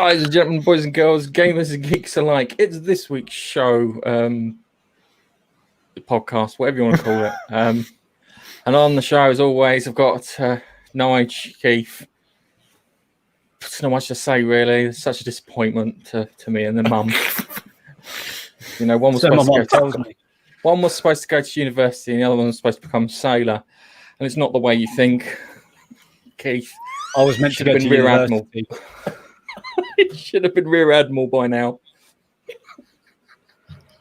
Ladies and gentlemen, boys and girls, gamers and geeks alike, it's this week's show, the podcast, whatever you want to call it. And on the show, as always, I've got Nige, Keith. There's not much to say, really. It's such a disappointment to me and the mum. You know, one was supposed to go to university and the other one was supposed to become a sailor. And it's not the way you think, Keith. I was meant to go to Rear university. Admiral. It should have been Rear Admiral by now.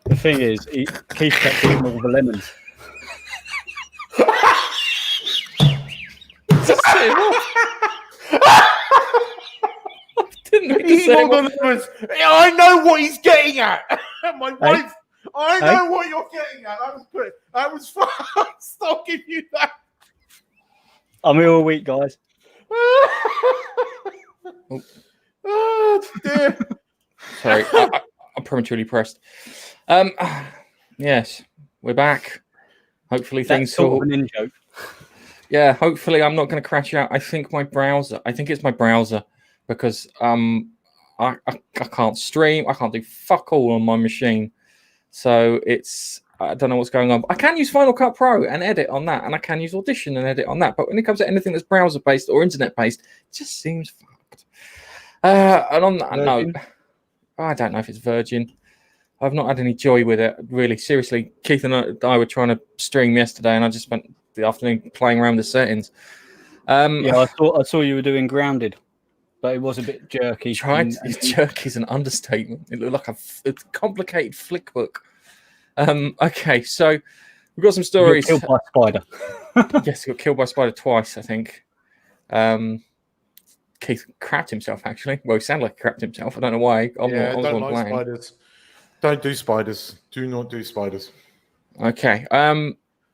The thing is, Keith kept eating all the lemons. I know what he's getting at. My wife, I know what you're getting at. That was fast. I'll give you that. I'm here all week, guys. Oh dear. Sorry, I'm prematurely pressed. Yes, we're back. Hopefully things sort of an in-joke. Yeah, hopefully I'm not going to crash out. I think it's my browser because I can't stream. I can't do fuck all on my machine. So I don't know what's going on. I can use Final Cut Pro and edit on that, and I can use Audition and edit on that. But when it comes to anything that's browser-based or internet-based, it just seems fucked. And on that note, I don't know if it's Virgin. I've not had any joy with it, really. Seriously, Keith and I were trying to stream yesterday, and I just spent the afternoon playing around with the settings. Yeah, I saw you were doing Grounded, but it was a bit jerky. Jerky is an understatement. It looked like a complicated flick book. Okay, so we've got some stories. You got killed by a spider. Yes, he got killed by a spider twice, I think. Keith crapped himself, actually. Well, he sounded like he crapped himself. I don't know why. Don't like spiders. Don't do spiders. Do not do spiders. Okay.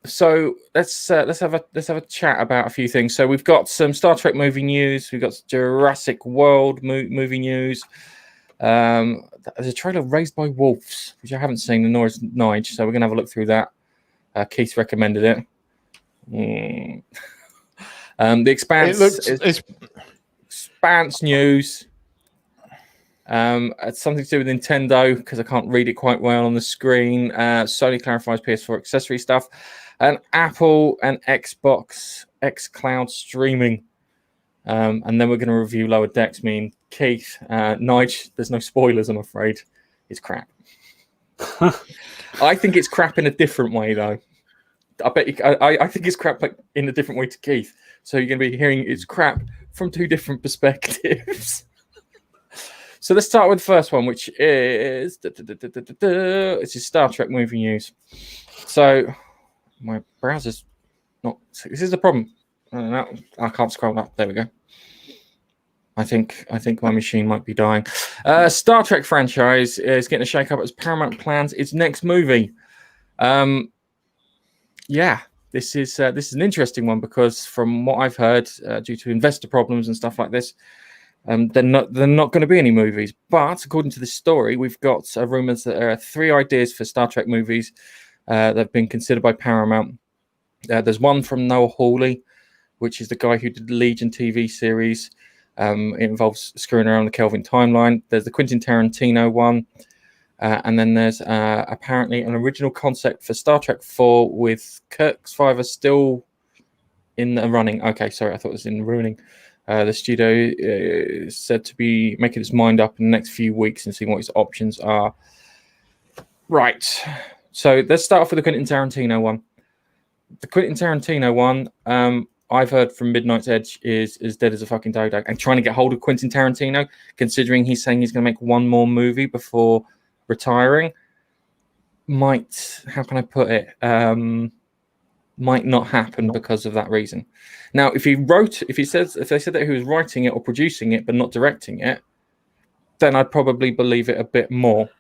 So let's have a chat about a few things. So we've got some Star Trek movie news. We've got Jurassic World movie news. There's a trailer of Raised by Wolves, which I haven't seen, nor is Nige. So we're gonna have a look through that. Keith recommended it. The Expanse. Expanse news. It's something to do with Nintendo because I can't read it quite well on the screen. Sony clarifies PS4 accessory stuff, and Apple and Xbox xCloud streaming. And then we're going to review Lower Decks. Me and Keith, Nige. There's no spoilers, I'm afraid. It's crap. I think it's crap in a different way, though. I bet I think it's crap in a different way to Keith. So you're going to be hearing it's crap from two different perspectives. So let's start with the first one, which is it's Star Trek movie news. So my browser's not. This is the problem. I can't scroll up. There we go. I think my machine might be dying. Star Trek franchise is getting a shake up as Paramount plans its next movie. Yeah. This is an interesting one because from what I've heard, due to investor problems and stuff like this, they're not going to be any movies. But according to this story, we've got rumors that there are 3 ideas for Star Trek movies that have been considered by Paramount. There's one from Noah Hawley, which is the guy who did the Legion TV series. It involves screwing around the Kelvin timeline. There's the Quentin Tarantino one. And then there's apparently an original concept for Star Trek 4 with Kirk Survivor still in the running. Okay, sorry, I thought it was in ruining. The studio is said to be making its mind up in the next few weeks and seeing what its options are. Right. So let's start off with the Quentin Tarantino one. The Quentin Tarantino one, I've heard from Midnight's Edge is as dead as a fucking dodo. And trying to get hold of Quentin Tarantino, considering he's saying he's going to make one more movie before retiring, might, how can I put it, might not happen because of that reason. Now, if they said that he was writing it or producing it but not directing it, then I'd probably believe it a bit more.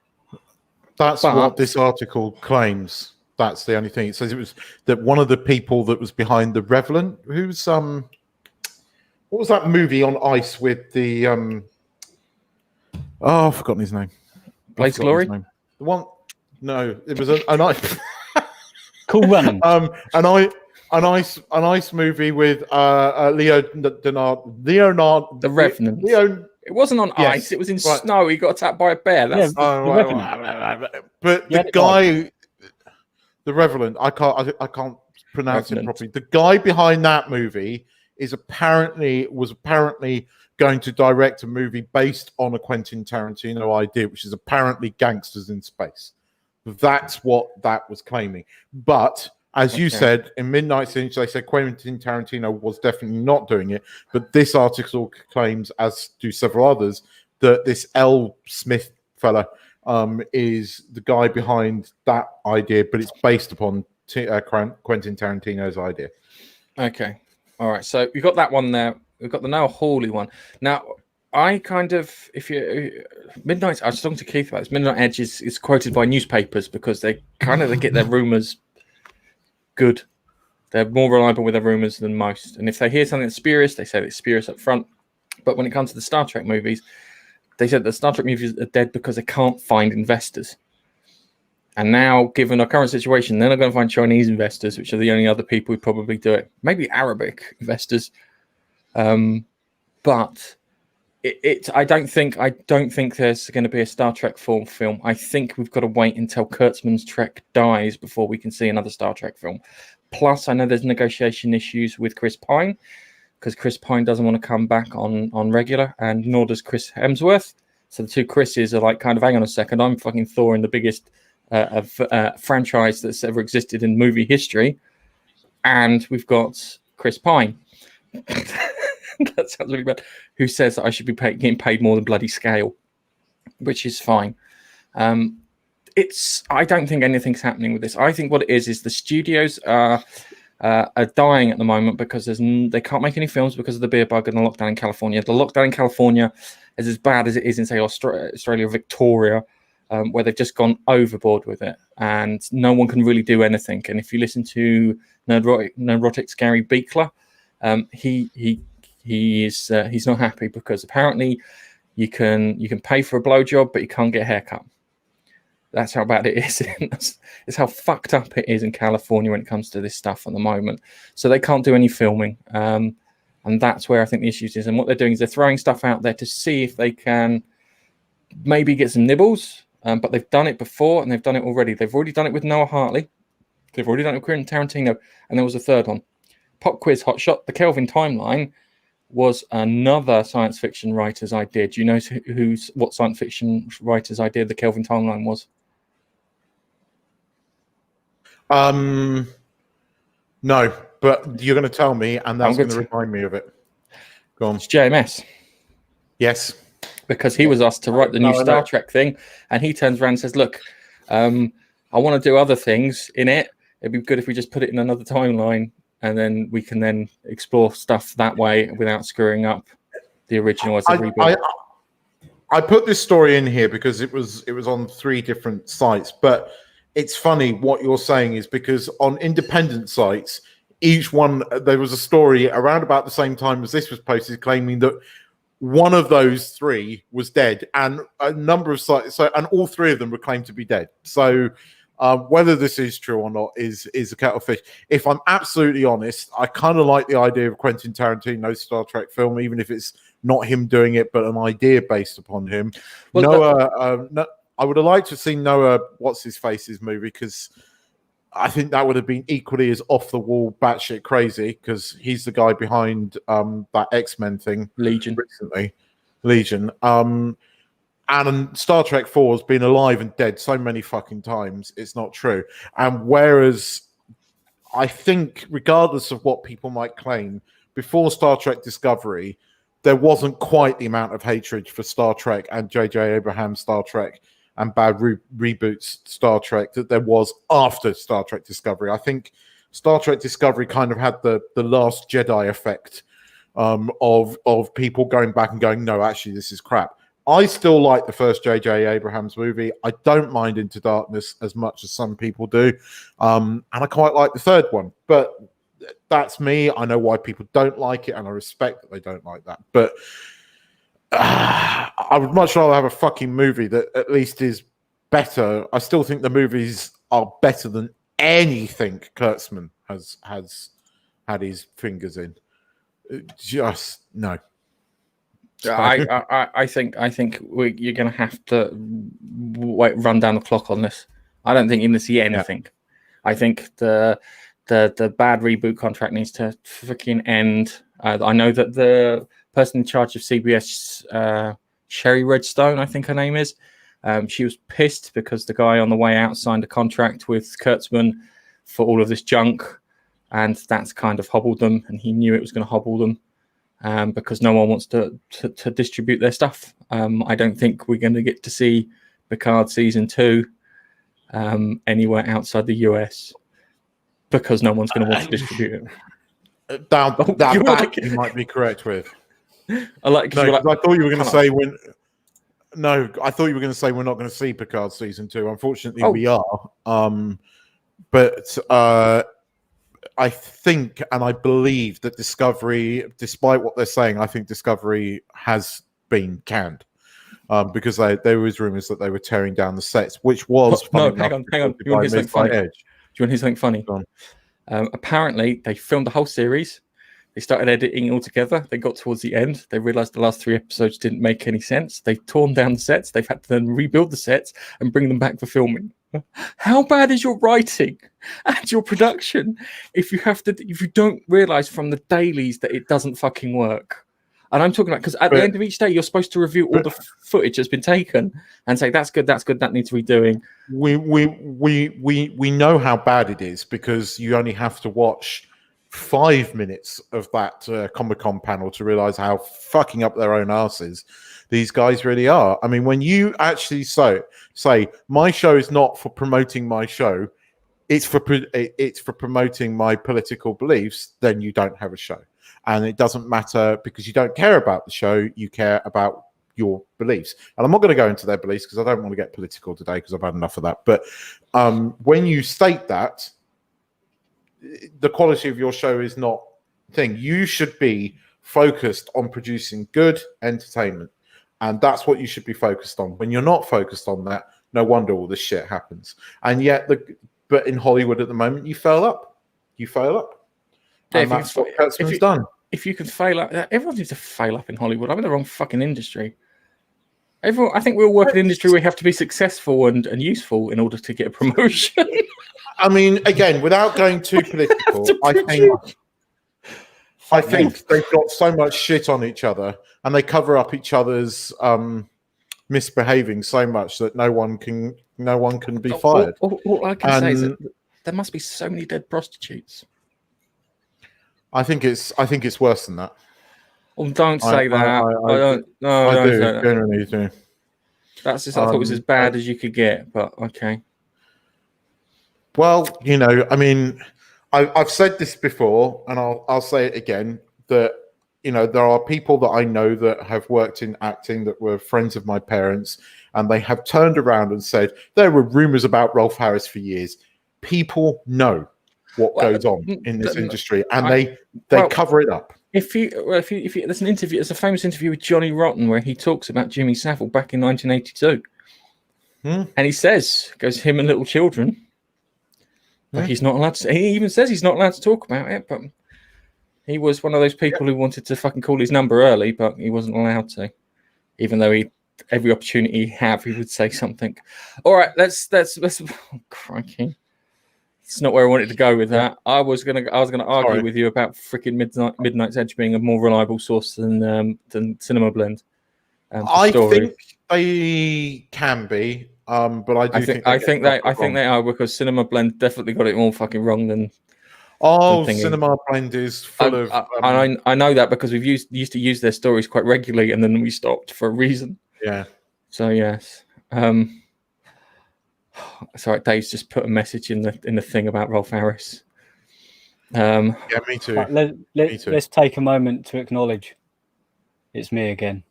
What this article claims. That's the only thing. It says it was that one of the people that was behind The Revenant, who's what was that movie on ice with the I've forgotten his name. Blade's Glory? The one, no, it was an ice. Cool Running. An ice movie with Leonard. The Revenant. It wasn't on Yes. ice. It was in Right. snow. He got attacked by a bear. That's Oh, The right. But Yeah, the guy, the Revenant, I can't pronounce it Revenant. properly. The guy behind that movie was apparently going to direct a movie based on a Quentin Tarantino idea, which is apparently gangsters in space. That's what that was claiming. But as you said, in Midnight Cinch, they said Quentin Tarantino was definitely not doing it. But this article claims, as do several others, that this L. Smith fella is the guy behind that idea, but it's based upon Quentin Tarantino's idea. Okay. All right. So we've got that one there. We've got the Noah Hawley one. Now, I kind of, Midnight, I was talking to Keith about this. Midnight Edge is quoted by newspapers because they get their rumors good. They're more reliable with their rumors than most. And if they hear something that's spurious, they say it's spurious up front. But when it comes to the Star Trek movies, they said the Star Trek movies are dead because they can't find investors. And now, given our current situation, they're not going to find Chinese investors, which are the only other people who probably do it. Maybe Arabic investors. But I don't think there's going to be a Star Trek film. I think we've got to wait until Kurtzman's Trek dies before we can see another Star Trek film. Plus, I know there's negotiation issues with Chris Pine because Chris Pine doesn't want to come back on regular, and nor does Chris Hemsworth. So the two Chris's are like, kind of, hang on a second, I'm fucking Thor in the biggest franchise that's ever existed in movie history, and we've got Chris Pine. That sounds really bad. Who says that I should be getting paid more than bloody scale, which is fine. I don't think anything's happening with this. I think what it is the studios are dying at the moment because they can't make any films because of the beer bug and the lockdown in California. The lockdown in California is as bad as it is in, say, Australia, Victoria, where they've just gone overboard with it, and no one can really do anything. And if you listen to Neurotic's Gary Beekler, he's not happy because apparently you can pay for a blowjob, but you can't get a haircut. That's how bad it is. It's how fucked up it is in California when it comes to this stuff at the moment. So they can't do any filming. And that's where I think the issue is. And what they're doing is they're throwing stuff out there to see if they can maybe get some nibbles. But they've done it before, and they've done it already. They've already done it with Noah Hartley. They've already done it with Quentin Tarantino. And there was a third one. Pop quiz hot shot. The Kelvin timeline was another science fiction writer's idea. Do you know what science fiction writer's idea the Kelvin timeline was? No, but you're going to tell me, and that's going to remind me of it. Go on. It's JMS. Yes. Because he was asked to write the new Star Trek thing, and he turns around and says, look, I want to do other things in it. It'd be good if we just put it in another timeline, and then we can then explore stuff that way without screwing up the original as a reboot. I put this story in here because it was on 3 different sites, but it's funny what you're saying is because on independent sites, each one, there was a story around about the same time as this was posted claiming that one of those 3 was dead, and a number of sites, and all 3 of them were claimed to be dead. So whether this is true or not is a kettle of fish. If I'm absolutely honest, I kind of like the idea of Quentin Tarantino's Star Trek film, even if it's not him doing it, but an idea based upon him. Well, I would have liked to have seen Noah What's-His-Face's movie, because I think that would have been equally as off-the-wall batshit crazy, because he's the guy behind that X-Men thing. Legion. Recently. Legion. And Star Trek 4 has been alive and dead so many fucking times, it's not true. And whereas I think, regardless of what people might claim, before Star Trek Discovery, there wasn't quite the amount of hatred for Star Trek and J.J. Abrams' Star Trek and bad reboots Star Trek that there was after Star Trek Discovery. I think Star Trek Discovery kind of had the Last Jedi effect of people going back and going, no, actually, this is crap. I still like the first J.J. Abrams movie. I don't mind Into Darkness as much as some people do. And I quite like the third one. But that's me. I know why people don't like it, and I respect that they don't like that. But I would much rather have a fucking movie that at least is better. I still think the movies are better than anything Kurtzman has had his fingers in. Just no. I think you're going to have to run down the clock on this. I don't think you're going to see anything. Yeah. I think the bad reboot contract needs to freaking end. I know that the person in charge of CBS, Sherry Redstone, I think her name is, she was pissed because the guy on the way out signed a contract with Kurtzman for all of this junk, and that's kind of hobbled them, and he knew it was going to hobble them. Because no one wants to distribute their stuff. I don't think we're going to get to see Picard season 2 anywhere outside the US because no one's going to want to distribute it. That you might be correct with. I thought you were going to say I thought you were going to say we're not going to see Picard season 2. Unfortunately, we are. But I think and I believe that Discovery, despite what they're saying, I think Discovery has been canned because there was rumors that they were tearing down the sets, which was hang on. You want to hear something funny? Do you want to hear something funny? Apparently, they filmed the whole series. They started editing all together. They got towards the end. They realized the last 3 episodes didn't make any sense. They've torn down the sets. They've had to then rebuild the sets and bring them back for filming. How bad is your writing and your production if you don't realize from the dailies that it doesn't fucking work? And I'm talking about because at the end of each day, you're supposed to review all the footage that's been taken and say that's good, that needs redoing. We know how bad it is because you only have to watch 5 minutes of that Comic-Con panel to realize how fucking up their own asses these guys really are. I mean, when you actually say my show is not for promoting my show, it's for promoting my political beliefs, then you don't have a show. And it doesn't matter because you don't care about the show, you care about your beliefs. And I'm not going to go into their beliefs because I don't want to get political today because I've had enough of that. But when you state that, the quality of your show is not a thing. You should be focused on producing good entertainment. And that's what you should be focused on. When you're not focused on that, no wonder all this shit happens. And yet, but in Hollywood at the moment, you fail up. And that's what Kurtzman's done. If you can fail up, everyone needs to fail up in Hollywood. I'm in the wrong fucking industry. I think we all work in an industry where we have to be successful and useful in order to get a promotion. I mean, again, without going too political, I think they've got so much shit on each other and they cover up each other's misbehaving so much that no one can be fired. All I can say is that there must be so many dead prostitutes. I think it's worse than that. Well, don't say that. I don't. No, I do. That. Generally do. That's just. I thought it was as bad as you could get, but okay. Well, I mean, I've said this before, and I'll say it again. That there are people that I know that have worked in acting that were friends of my parents, and they have turned around and said there were rumors about Rolf Harris for years. People know what goes on in this industry, and they cover it up. If you there's an interview, there's a famous interview with Johnny Rotten where he talks about Jimmy Savile back in 1982, and he goes him and little children. But he's not allowed to. He even says he's not allowed to talk about it. But he was one of those people who wanted to fucking call his number early, but he wasn't allowed to, even though every opportunity he would say something. All right, let's. Oh, crikey. It's not where I wanted to go with that. I was gonna argue with you about freaking Midnight's Edge being a more reliable source than Cinema Blend. I think they can be, but I think they are because Cinema Blend definitely got it more fucking wrong than. Cinema Blend is full of. I know that because we've used to use their stories quite regularly, and then we stopped for a reason. Yeah. So yes. Sorry, Dave's just put a message in the thing about Rolf Harris. Yeah, me too. Right, let's take a moment to acknowledge it's me again,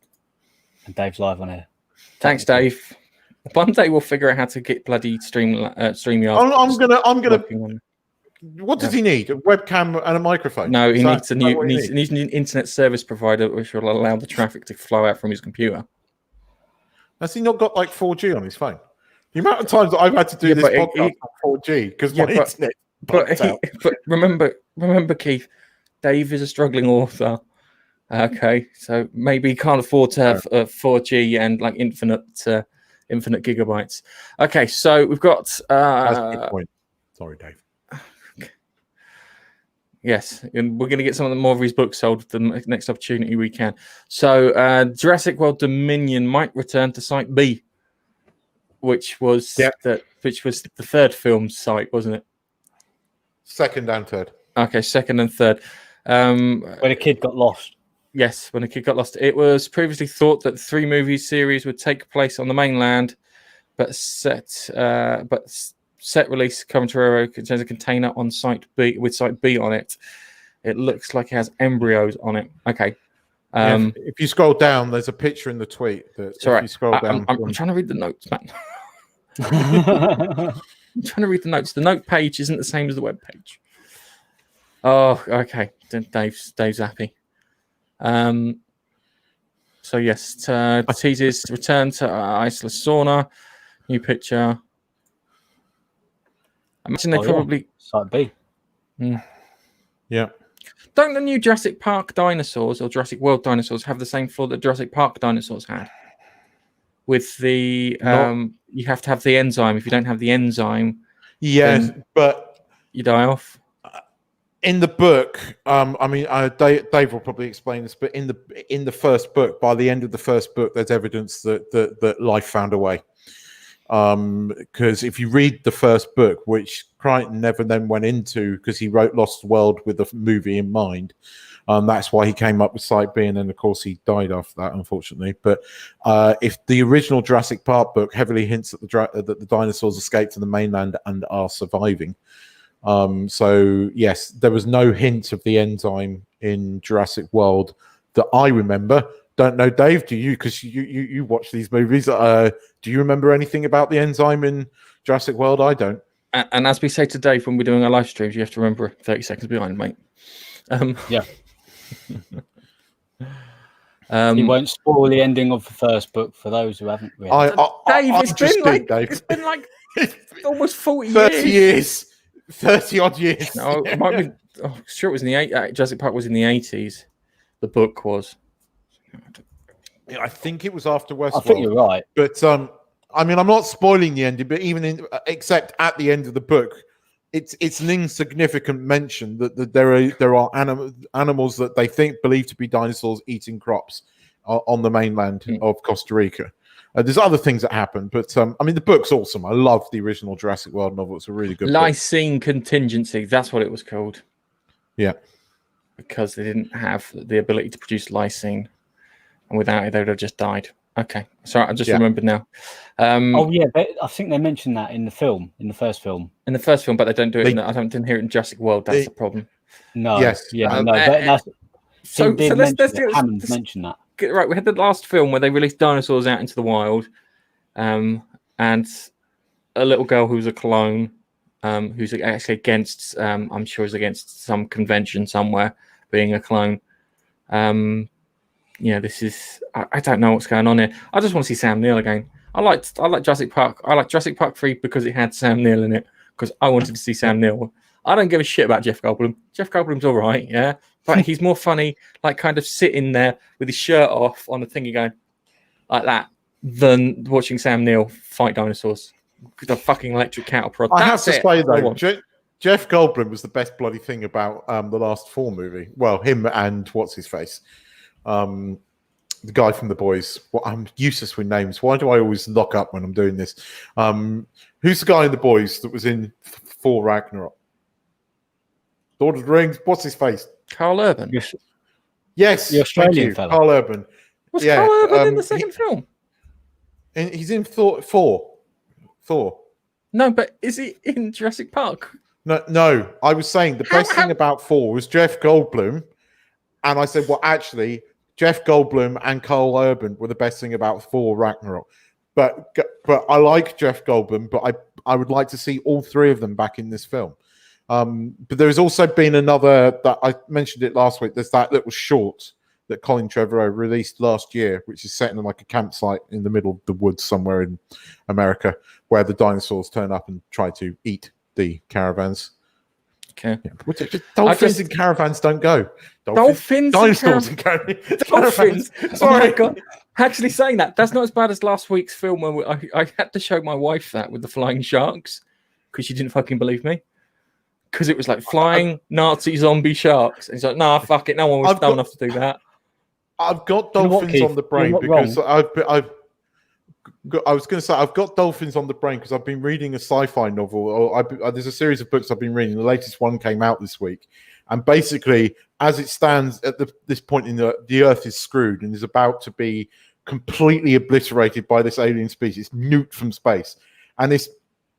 and Dave's live on air. Thanks, Dave. One day we'll figure out how to get bloody StreamYard. I'm gonna. What does he need? A webcam and a microphone? No, he needs an internet service provider which will allow the traffic to flow out from his computer. Has he not got like 4G on his phone? The amount of times that I've had to do this podcast on 4G because my internet. But remember, Keith, Dave is a struggling author. Okay, so maybe you can't afford to have 4G and like infinite gigabytes. Okay, so we've got That's a good point. Sorry, Dave. yes, and we're going to get some of the more of his books sold the next opportunity we can. So Jurassic World Dominion might return to Site B, which was the third film site, wasn't it? Second and third. Okay, second and third. When a kid got lost. Yes, when a kid got lost. It was previously thought that the 3-movie series would take place on the mainland, but set release Commentary contains a container on Site B with Site B on it. It looks like it has embryos on it. Okay. If you scroll down, there's a picture in the tweet. If you scroll down, I'm trying to read the notes, man. I'm trying to read the notes. The note page isn't the same as the web page. Oh, okay. Dave's happy. So yes, teases return to Isla Sauna. New picture. I imagine they probably Site B. Yeah. Don't the new Jurassic Park dinosaurs or Jurassic World dinosaurs have the same flaw that Jurassic Park dinosaurs had? With the you have to have the enzyme. If you don't have the enzyme, yes, but you die off. In the book, Dave will probably explain this, but in the first book, by the end of the first book, there's evidence that life found a way. Because if you read the first book, which Crichton never then went into, because he wrote Lost World with the movie in mind, that's why he came up with Site B, and then of course he died after that, unfortunately. But if the original Jurassic Park book heavily hints that the dinosaurs escaped to the mainland and are surviving. So yes, there was no hint of the enzyme in Jurassic World that I remember. Don't know, Dave, do you? Because you watch these movies. Do you remember anything about the enzyme in Jurassic World? I don't. And as we say to Dave when we're doing our live streams, you have to remember 30 seconds behind, mate. Yeah. He won't spoil the ending of the first book for those who haven't read. It's been like almost 40 years. 30 odd years. No, it might be. Oh, sure, it was in the 80s. Jurassic Park was in the 80s. The book was. Yeah, I think it was after Westworld. I think you're right. But I'm not spoiling the ending. But even except at the end of the book, it's an insignificant mention that there are animals that they believe to be dinosaurs eating crops on the mainland of Costa Rica. There's other things that happen, but the book's awesome. I love the original Jurassic World novel. It's a really good Lysine Contingency. That's what it was called. Yeah. Because they didn't have the ability to produce lysine. And without it, they would have just died. Okay. Sorry, I just remembered now. I think they mentioned that in the film, in the first film. In the first film, but they don't do it. Didn't hear it in Jurassic World. That's the problem. No. Yes. Yeah. Let's Hammond mentioned that. Right, we had the last film where they released dinosaurs out into the wild, and a little girl who's a clone, who's actually against, I'm sure is against some convention somewhere, being a clone. This is, I don't know what's going on here. I just want to see Sam Neill again. I like Jurassic Park. I like Jurassic Park 3 because it had Sam Neill in it, because I wanted to see Sam Neill. I don't give a shit about Jeff Goldblum. Jeff Goldblum's all right, yeah. But he's more funny, like kind of sitting there with his shirt off on the thingy going like that, than watching Sam Neill fight dinosaurs with a fucking electric cattle prod. I have to say, though, Jeff Goldblum was the best bloody thing about the last 4 movie. Well, him and what's-his-face? The guy from The Boys. Well, I'm useless with names. Why do I always lock up when I'm doing this? Who's the guy in The Boys that was in Thor Ragnarok? Lord of the Rings. What's his face? Carl Urban. Yes, the Australian fella. Carl Urban. Was Carl Urban in the second film? He's in Thor. No, but is he in Jurassic Park? No. I was saying the best thing about Thor was Jeff Goldblum, and I said, well, actually, Jeff Goldblum and Carl Urban were the best thing about Thor Ragnarok. But I like Jeff Goldblum, but I would like to see all 3 of them back in this film. But there's also been another, that I mentioned it last week. There's that little short that Colin Trevorrow released last year, which is set in like a campsite in the middle of the woods somewhere in America, where the dinosaurs turn up and try to eat the caravans. care. Dolphins and caravans don't go. Dolphins dinosaurs and caravans. Sorry. Oh my God. Actually, saying that's not as bad as last week's film where I had to show my wife that with the flying sharks because she didn't fucking believe me. Because it was like flying Nazi zombie sharks. And he's like, nah, fuck it. No one was dumb enough to do that. I've got dolphins on the brain because I was going to say I've got dolphins on the brain because I've been reading a sci-fi novel. Or there's a series of books I've been reading. The latest one came out this week, and basically, as it stands at this point in the Earth is screwed and is about to be completely obliterated by this alien species, nuked from space, and this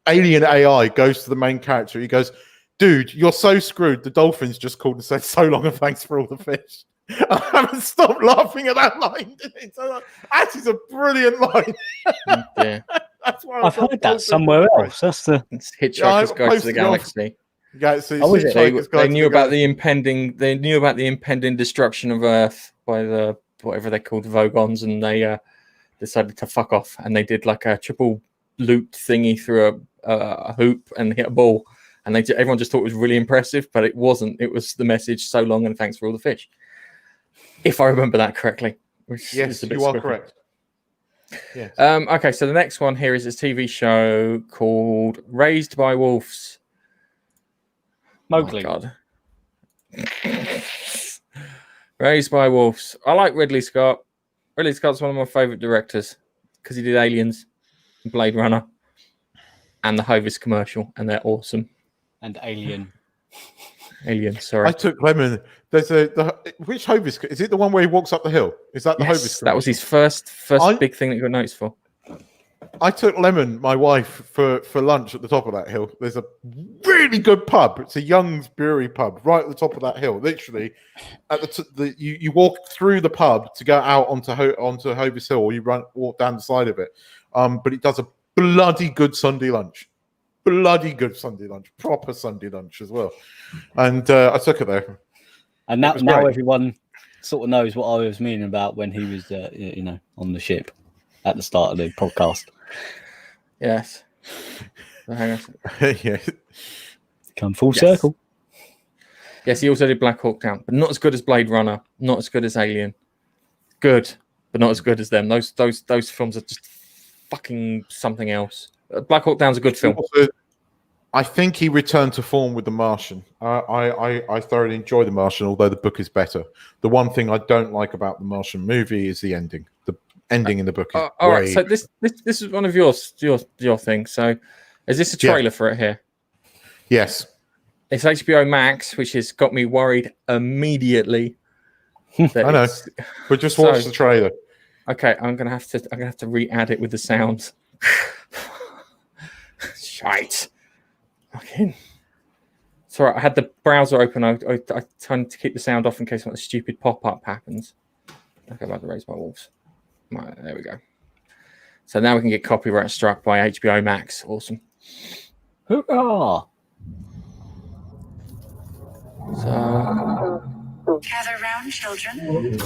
alien AI goes to the main character. He goes, "Dude, you're so screwed." The dolphins just called and said, "So long and thanks for all the fish." I haven't stopped laughing at that line. That is a brilliant line. Yeah. That's why I've heard that somewhere else. That's the Hitchhiker's Guide to the Galaxy. Yeah, so they knew about the impending. They knew about the impending destruction of Earth by the whatever they're called, Vogons, and they decided to fuck off. And they did like a triple loop thingy through a hoop and hit a ball. And everyone just thought it was really impressive, but it wasn't. It was the message: "So long and thanks for all the fish." If I remember that correctly. Yes, you are correct. Yes. Okay, so the next one here is a TV show called Raised by Wolves. Mowgli. Oh, God. Raised by Wolves. I like Ridley Scott. Ridley Scott's one of my favourite directors because he did Aliens, Blade Runner, and the Hovis commercial, and they're awesome. And Alien. Alien, sorry. I took Lemon. There's which Hovis? Is it the one where he walks up the hill? Is that the Hovis? That was his first big thing that he got noticed for. I took Lemon, my wife, for lunch at the top of that hill. There's a really good pub. It's a Young's Brewery pub right at the top of that hill. Literally, at you walk through the pub to go out onto Hovis Hill, or you walk down the side of it. But it does a bloody good Sunday lunch. Proper Sunday lunch as well. And I took it there. And now everyone sort of knows what I was meaning about when he was, on the ship at the start of the podcast. Yes. Hang on. Yeah. Come full circle. Yes, he also did Black Hawk Down, but not as good as Blade Runner, not as good as Alien. Good, but not as good as them. Those films are just fucking something else. Black Hawk Down's a good film. Also, I think he returned to form with The Martian. I thoroughly enjoy The Martian, although the book is better. The one thing I don't like about the Martian movie is the ending. The ending in the book is all right. So this is one of your things. So is this a trailer for it here? Yes. It's HBO Max, which has got me worried immediately. I know. But just watch the trailer. Okay, I'm gonna have to re-add it with the sounds. Shite. Okay. Sorry, I had the browser open. I tried to keep the sound off in case a stupid pop-up happens. Okay, about the Raised by Wolves. Right, there we go. So now we can get copyright struck by HBO Max. Awesome. Hoorah! So gather round, children.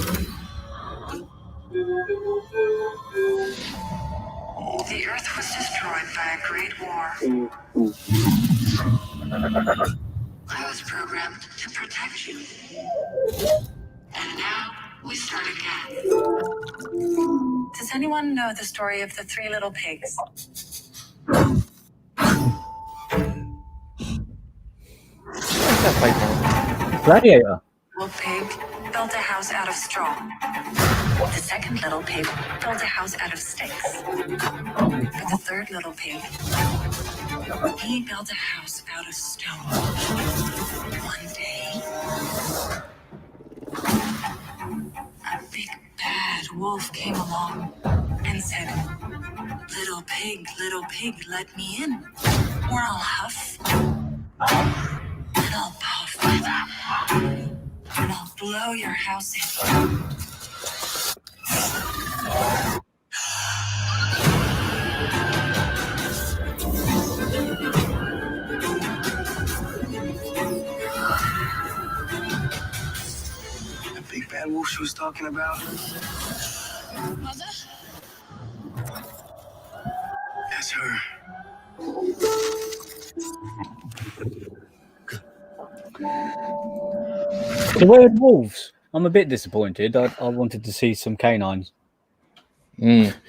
The Earth was destroyed by a great war. I was programmed to protect you. And now we start again. Does anyone know the story of the three little pigs? Gladiator. Little pig built a house out of straw. The second little pig built a house out of sticks. But the third little pig, he built a house out of stone. One day, a big bad wolf came along and said, little pig, let me in. Or I'll huff, and I'll puff, and I'll blow your house in. The big bad wolf she was talking about? Mother? That's her. So where are the wolves? I'm a bit disappointed. I wanted to see some canines. Indifferent.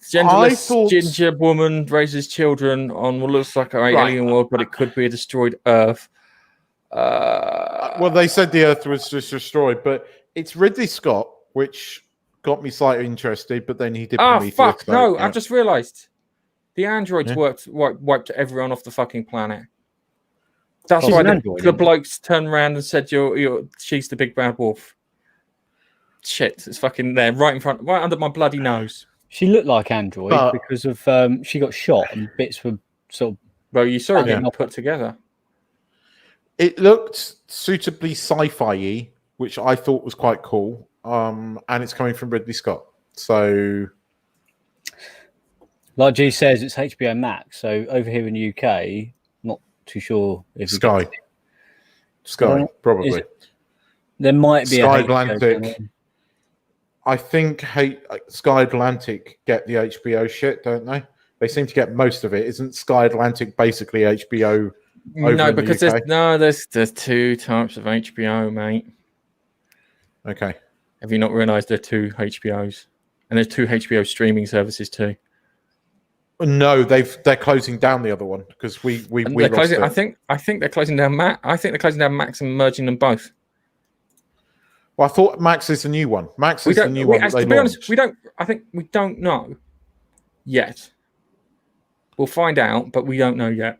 Genderless ginger woman raises children on what looks like an alien world, but it could be a destroyed Earth. Well, they said the Earth was just destroyed, but it's Ridley Scott, which got me slightly interested, but then he did Prometheus. Fuck, no, I've just realised. The androids wiped everyone off the fucking planet. That's why the blokes turned around and said, she's the big bad wolf. Shit, it's fucking there, right under my bloody nose. She looked like android because of she got shot and bits were sort of. Well, you saw it getting put together. It looked suitably sci-fi-y, which I thought was quite cool. And it's coming from Ridley Scott. So, like G says, it's HBO Max. So over here in the UK, not too sure if Sky, probably. There might be Sky Atlantic. I think Sky Atlantic get the HBO shit, don't they? They seem to get most of it. Isn't Sky Atlantic basically HBO? No, because there's two types of HBO, mate. Okay. Have you not realised there are two HBOs? And there's two HBO streaming services too. No, they're closing down the other one because we lost it. I think they're closing down I think they're closing down Max and merging them both. Well, I thought Max is the new one. Max is the new one that they launched. To be honest, we don't know yet. We'll find out, but we don't know yet.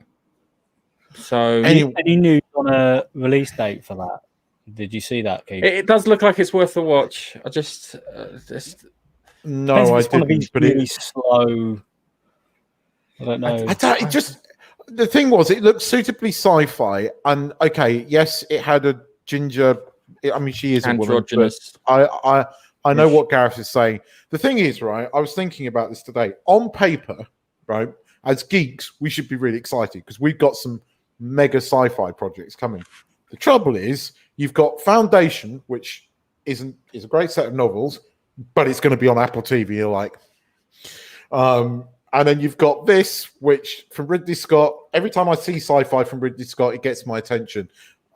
So any news on a release date for that? Did you see that, Keith? It does look like it's worth a watch. I just no, I didn't. But really slow. I don't know. The thing was, it looked suitably sci-fi, and okay, yes, it had a ginger. I mean, she is a woman. But I know what Gareth is saying. The thing is, right? I was thinking about this today. On paper, right, as geeks, we should be really excited because we've got some mega sci-fi projects coming. The trouble is, you've got Foundation, which is a great set of novels, but it's going to be on Apple TV. You're like, and then you've got this, which from Ridley Scott. Every time I see sci-fi from Ridley Scott, it gets my attention.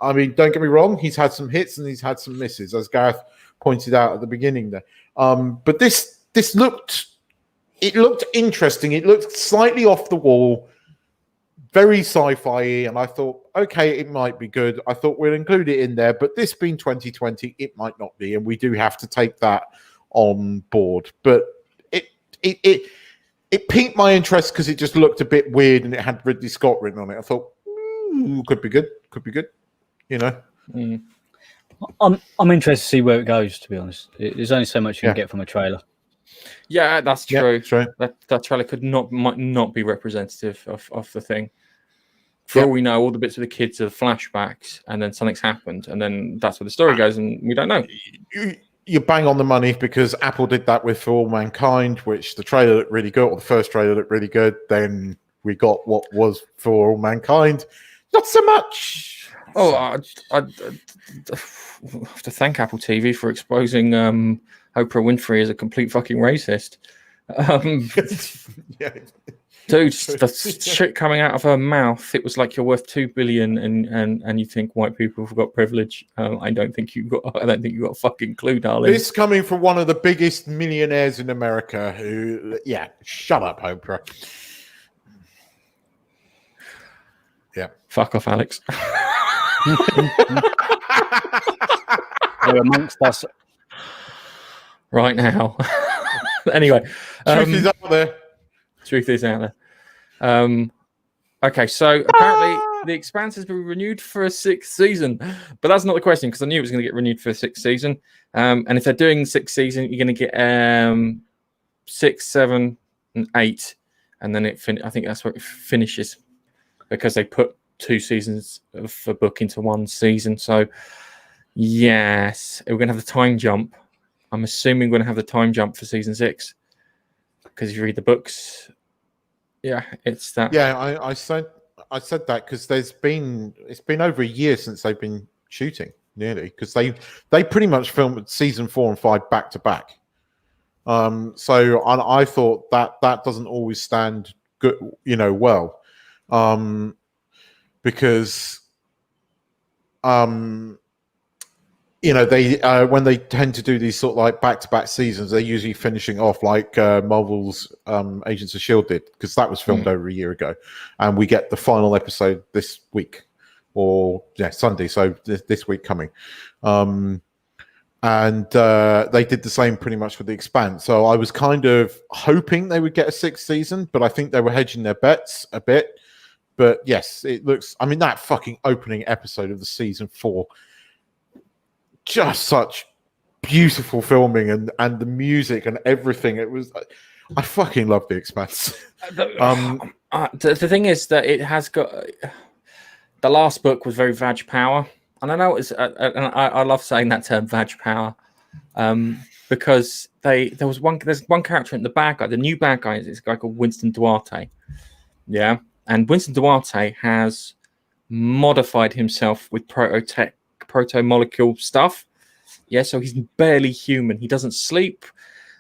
I mean, don't get me wrong; he's had some hits and he's had some misses, as Gareth pointed out at the beginning there. But this looked interesting. It looked slightly off the wall, very sci-fi, and I thought, okay, it might be good. I thought we'll include it in there, but this being 2020, it might not be, and we do have to take that on board. But it piqued my interest because it just looked a bit weird, and it had Ridley Scott written on it. I thought, could be good. You know. I'm interested to see where it goes. To be honest, there's only so much you can get from a trailer. Yeah, that's true. Yeah, true. That trailer might not be representative of the thing. For all we know, all the bits of the kids are flashbacks, and then something's happened, and then that's where the story goes, and we don't know. You bang on the money because Apple did that with For All Mankind, which the trailer looked really good, or the first trailer looked really good. Then we got what was For All Mankind. Not so much. Oh, I have to thank Apple TV for exposing Oprah Winfrey as a complete fucking racist. Dude, the shit coming out of her mouth, it was like you're worth $2 billion and you think white people have got privilege. I don't think you got a fucking clue, darling. This coming from one of the biggest millionaires in America who shut up, Oprah. Yeah. Fuck off, Alex. They're amongst us right now. Anyway, truth is out there. Truth is out there. Okay, so apparently The Expanse has been renewed for a 6th season, but that's not the question because I knew it was going to get renewed for a 6th season. And if they're doing 6th season, you're going to get 6, 7, and 8, and then I think that's where it finishes because they put 2 seasons of a book into 1 season. So yes, we're going to have the time jump. I'm assuming we're going to have the time jump for season 6 because if you read the books, it's that. Yeah, I said that because it's been over a year since they've been shooting nearly because they pretty much filmed season 4 and 5 back to back. So I thought that doesn't always stand good, well, because they when they tend to do these sort of like back-to-back seasons, they're usually finishing off like Marvel's Agents of S.H.I.E.L.D. did, because that was filmed over a year ago, and we get the final episode this week, or Sunday, so this week coming. And they did the same pretty much with The Expanse. So I was kind of hoping they would get a 6th season, but I think they were hedging their bets a bit. But yes, it looks, I mean, that fucking opening episode of the season 4, just such beautiful filming and the music and everything. It was, I fucking love The Expanse. The thing is that it has got, the last book was very Vag Power. And I know it's, and I love saying that term, Vag Power, because there's one character in the bad guy, the new bad guy is a guy called Winston Duarte. Yeah. And Winston Duarte has modified himself with proto-molecule stuff. Yeah, so he's barely human. He doesn't sleep.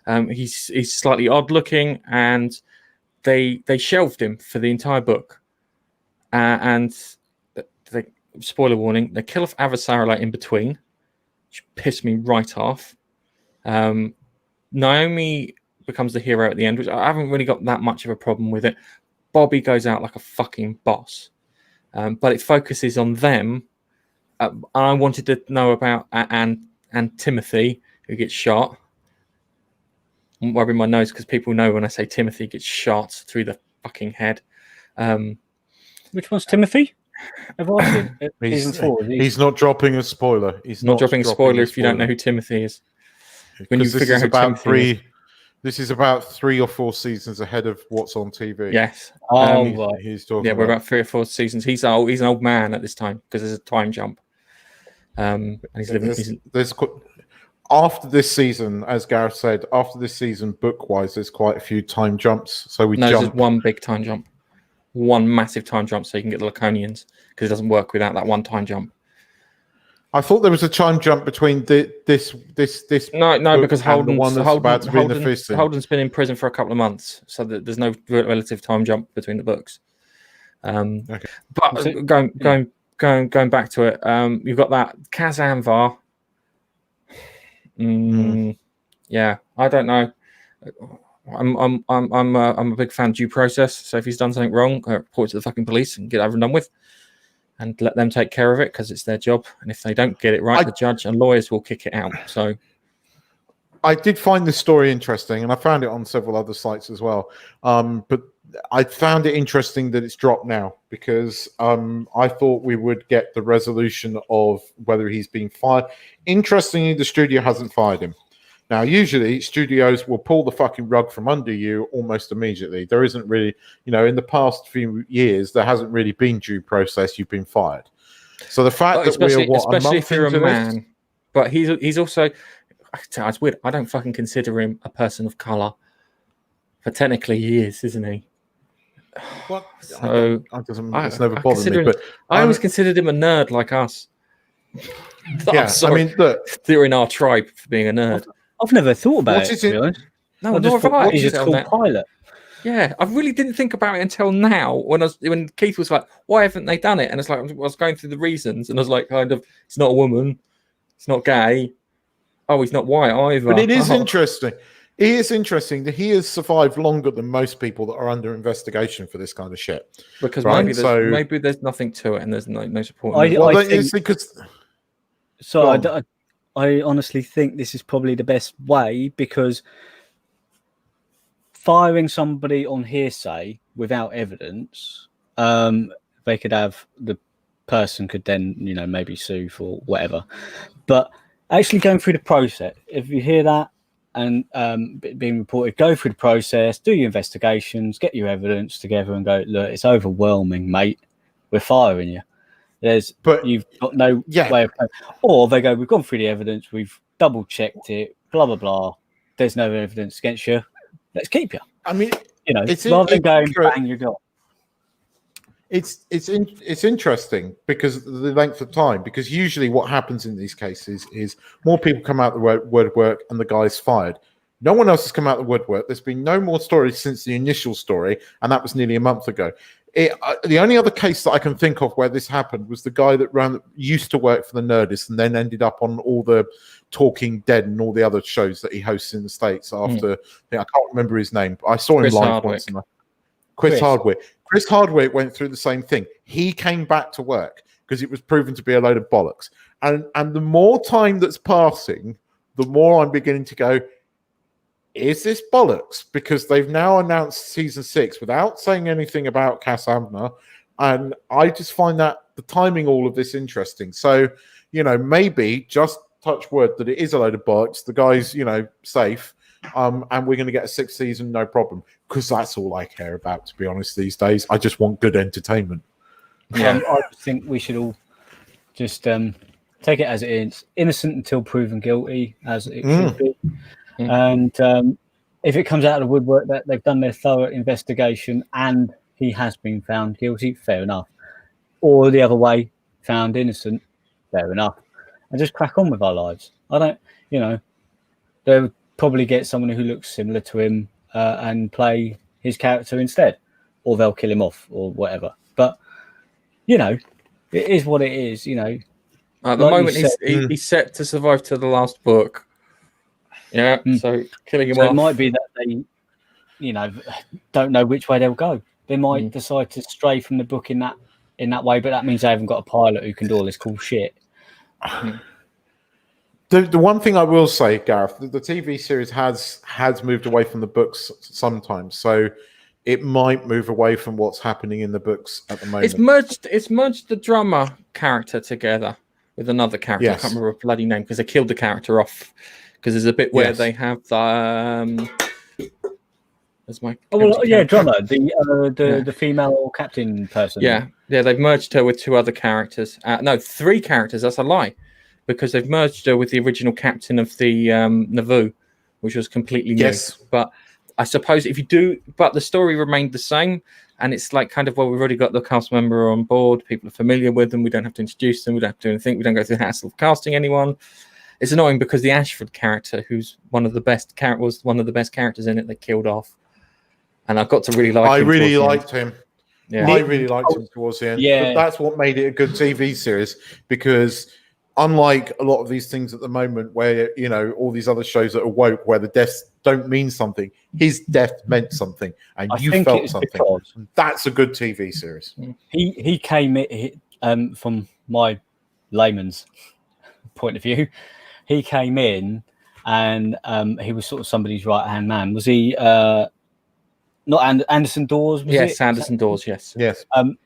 He's slightly odd looking, and they shelved him for the entire book. And they, spoiler warning, they kill off Avasarala in between, which pissed me right off. Naomi becomes the hero at the end, which I haven't really got that much of a problem with it. Bobby goes out like a fucking boss. But it focuses on them. I wanted to know about and Timothy, who gets shot. I'm rubbing my nose because people know when I say Timothy gets shot through the fucking head. Which one's Timothy? He's not dropping a spoiler. He's not dropping a spoiler if you don't know who Timothy is. When you figure out who Timothy is. This is about 3 or 4 seasons ahead of what's on TV. Yes. He's talking. Yeah, we're about 3 or 4 seasons. He's an old man at this time because there's a time jump. And he's living. After this season, as Gareth said, book-wise, there's quite a few time jumps. So there's one big time jump, one massive time jump, so you can get the Laconians, because it doesn't work without that one time jump. I thought there was a time jump between this. No, because Holden's Holden's been in prison for a couple of months, so there's no relative time jump between the books. Okay. But going back to it, you've got that Kaz Anvar. Yeah, I don't know. I'm a big fan of due process. So if he's done something wrong, report it to the fucking police and get it over and done with, and let them take care of it because it's their job. And if they don't get it right, the judge and lawyers will kick it out. So I did find this story interesting, and I found it on several other sites as well. But I found it interesting that it's dropped now, because I thought we would get the resolution of whether he's been fired. Interestingly, the studio hasn't fired him. Now, usually studios will pull the fucking rug from under you almost immediately. There isn't really, in the past few years, there hasn't really been due process. You've been fired. So the fact that we're especially if you're a man, this? But he's also, it's weird. I don't fucking consider him a person of color, but technically he is, isn't he? What? So it's never bothered me. But I always considered him a nerd like us. Yeah, I mean, look, they're in our tribe for being a nerd. I've never thought about it. To be honest. No, nor have I. He's a cool pilot. Yeah, I really didn't think about it until now. When Keith was like, "Why haven't they done it?" And it's like I was going through the reasons, and I was like, kind of, it's not a woman, it's not gay. Oh, he's not white either. But it is interesting. It is interesting that he has survived longer than most people that are under investigation for this kind of shit. Because right? maybe there's nothing to it, and there's no support. I honestly think this is probably the best way, because firing somebody on hearsay without evidence, they could have, the person could then, maybe sue for whatever. But actually going through the process, if you hear that and being reported, go through the process, do your investigations, get your evidence together and go, look, it's overwhelming, mate. We're firing you. You've got no way of, or they go, we've gone through the evidence, we've double checked it, blah blah blah. There's no evidence against you. Let's keep you. I mean, rather than going bang, you got. It's interesting because of the length of time. Because usually, what happens in these cases is more people come out the word of work, and the guy's fired. No one else has come out of the woodwork. There's been no more stories since the initial story, and that was nearly a month ago. The only other case that I can think of where this happened was the guy that used to work for the Nerdist and then ended up on all the Talking Dead and all the other shows that he hosts in the States after, I can't remember his name. I saw him live once. Chris Hardwick. Chris Hardwick went through the same thing. He came back to work because it was proven to be a load of bollocks. And the more time that's passing, the more I'm beginning to go, is this bollocks? Because they've now announced season 6 without saying anything about Cass Abner. And I just find that the timing, all of this interesting. So, maybe just touch wood that it is a load of bollocks. The guy's, safe. And we're going to get a 6th season, no problem. Because that's all I care about, to be honest, these days. I just want good entertainment. Yeah. I think we should all just take it as it is. Innocent until proven guilty, as it should be. And if it comes out of the woodwork that they've done their thorough investigation and he has been found guilty, fair enough. Or the other way, found innocent, fair enough. And just crack on with our lives. I don't, they'll probably get someone who looks similar to him and play his character instead. Or they'll kill him off or whatever. But, it is what it is, At the moment, he's set to survive to the last book. Yeah, so killing him off. It might be that they, don't know which way they'll go. They might decide to stray from the book in that way, but that means they haven't got a pilot who can do all this cool shit. The one thing I will say, Gareth, the TV series has moved away from the books sometimes, so it might move away from what's happening in the books at the moment. It's merged the drummer character together with another character. Yes. I can't remember a bloody name because they killed the character off. Because there's a bit where they have the drummer, the female captain person. Yeah, they've merged her with 2 other characters. No, 3 characters. That's a lie, because they've merged her with the original captain of the Navoo, which was completely new. Yes, but I suppose if you do, but the story remained the same, and it's like kind of we've already got the cast member on board. People are familiar with them. We don't have to introduce them. We don't have to do anything. We don't go through the hassle of casting anyone. It's annoying because the Ashford character, who's one of the best characters in it, they killed off, and I got to really like him. I really liked him. Yeah. I really liked him towards the end. Yeah, but that's what made it a good TV series, because unlike a lot of these things at the moment, where all these other shows that are woke, where the deaths don't mean something, his death meant something, and you felt something. That's a good TV series. He came in, from my layman's point of view. He came in and he was sort of somebody's right-hand man. Was he not Anderson Dawes? Yes, Anderson Dawes, yes. And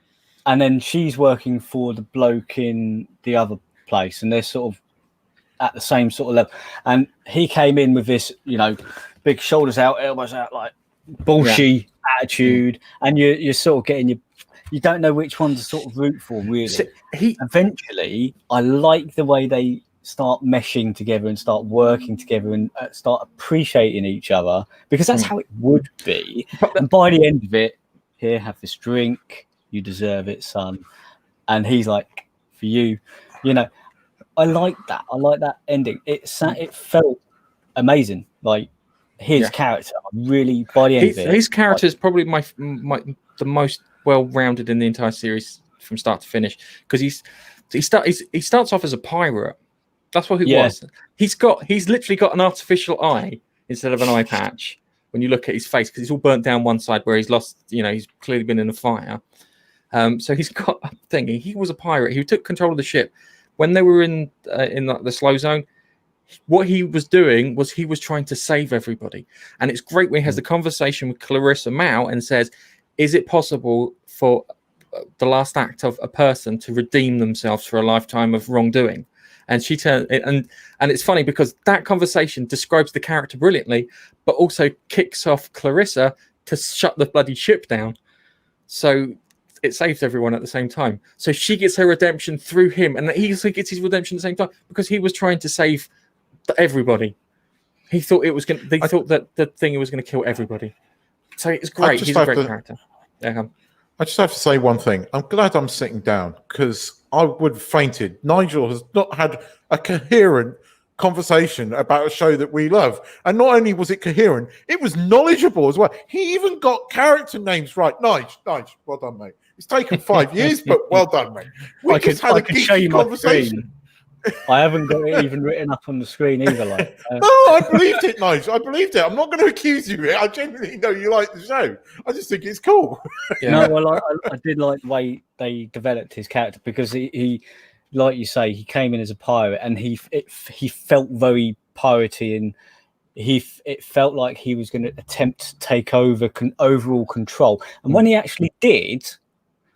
then she's working for the bloke in the other place, and they're sort of at the same sort of level. And he came in with this, big shoulders out, elbows out, like bullshit attitude, and you're sort of getting you don't know which one to sort of root for, really. So eventually, I like the way they start meshing together and start working together and start appreciating each other, because that's how it would be. And by the end of it, here, have this drink, you deserve it, son. And he's like, for you, I like that. I like that ending. It felt amazing. Like his character, really, by the end of it, his character is probably the most well-rounded in the entire series from start to finish, because he starts off as a pirate. That's what he was. He's literally got an artificial eye instead of an eye patch when you look at his face, because he's all burnt down one side where he's lost. He's clearly been in a fire. So he's got a thing. He was a pirate. He took control of the ship when they were in the slow zone. What he was doing was he was trying to save everybody, and it's great when he has the conversation with Clarissa Mao and says, "Is it possible for the last act of a person to redeem themselves for a lifetime of wrongdoing?" And she turned, and it's funny because that conversation describes the character brilliantly, but also kicks off Clarissa to shut the bloody ship down. So it saves everyone at the same time. So she gets her redemption through him, and he also gets his redemption at the same time because he was trying to save everybody. He thought it was going. They thought that the thing was going to kill everybody. So it's great. He's a great character. Yeah. I just have to say one thing. I'm glad I'm sitting down, because I would have fainted. Nigel has not had a coherent conversation about a show that we love. And not only was it coherent, it was knowledgeable as well. He even got character names right. Nice. Well done, mate. It's taken 5 years, but well done, mate. We just had a geeky conversation. I haven't got it even written up on the screen either. Like, no, I believed it, Nige. I believed it. I'm not going to accuse you of it. I genuinely know you like the show. I just think it's cool. Yeah. No, well, I did like the way they developed his character, because he, like you say, he came in as a pirate, and he felt very piratey, and it felt like he was going to attempt to take over overall control. And when he actually did,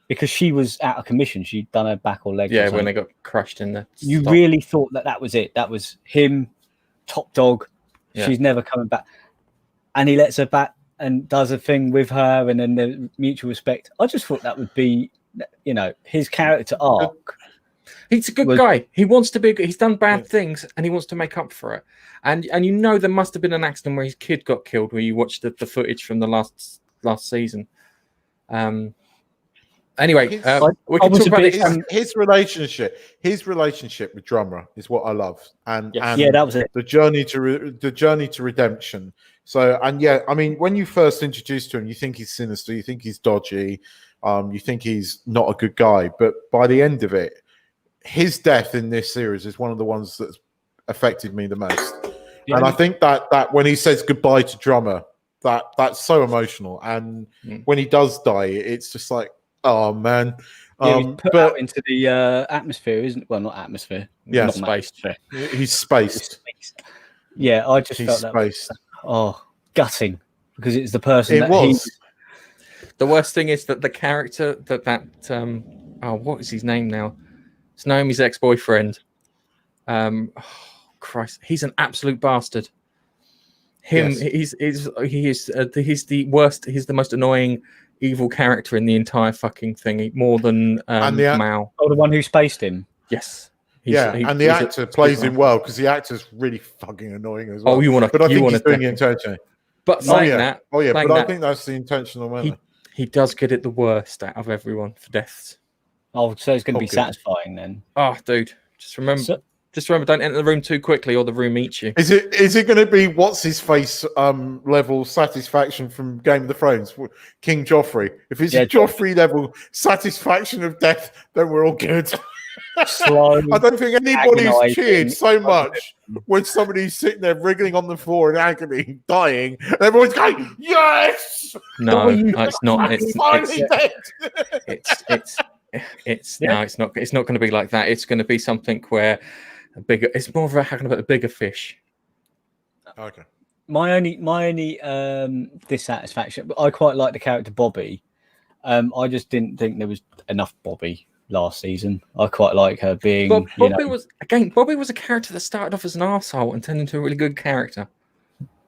because she was out of commission, she'd done her back or leg. Yeah, when they got crushed in the. You really thought that was it. That was him, top dog. Yeah. She's never coming back, and he lets her back and does a thing with her, and then the mutual respect. I just thought that would be, his character arc. He's a good guy. He wants to be. He's done bad things, and he wants to make up for it. And there must have been an accident where his kid got killed. Where you watched the footage from the last season. Anyway, we can talk about his relationship. His relationship with Drummer is what I love, and that was it. The journey to redemption. So, and I mean, when you first introduced to him, you think he's sinister, you think he's dodgy, you think he's not a good guy. But by the end of it, his death in this series is one of the ones that's affected me the most. Yeah. And I think that when he says goodbye to Drummer, that's so emotional. And when he does die, it's just like, oh man, he's put out into the atmosphere, isn't it? Well, not atmosphere. Yeah, not spaced. He's spaced. Yeah, I just felt spaced. Gutting, because it's the person. It was. The worst thing is that the character what is his name now? It's Naomi's ex-boyfriend. Christ, he's an absolute bastard. He's the worst. He's the most annoying evil character in the entire fucking thing, more than Mao. Oh, the one who spaced him. Yes. And the actor plays him well, because the actor's really fucking annoying as well. Oh, but I think he's doing it intentionally. But saying that, I think that's the intentional manner. He does get it the worst out of everyone for deaths. Oh, so it's going to be satisfying then. Oh, dude, just remember, don't enter the room too quickly, or the room eats you. Is it going to be what's his face level satisfaction from Game of Thrones, King Joffrey? If it's a Joffrey level satisfaction of death, then we're all good. Slow, I don't think anybody's cheered so much when somebody's sitting there wriggling on the floor in agony, dying, and everyone's going, "Yes!" No, it's not. It's not going to be like that. It's going to be something where it's more of a bigger fish. Okay. My only dissatisfaction. I quite like the character Bobby. I just didn't think there was enough Bobby last season. I quite like her being. Bobby was a character that started off as an arsehole and turned into a really good character.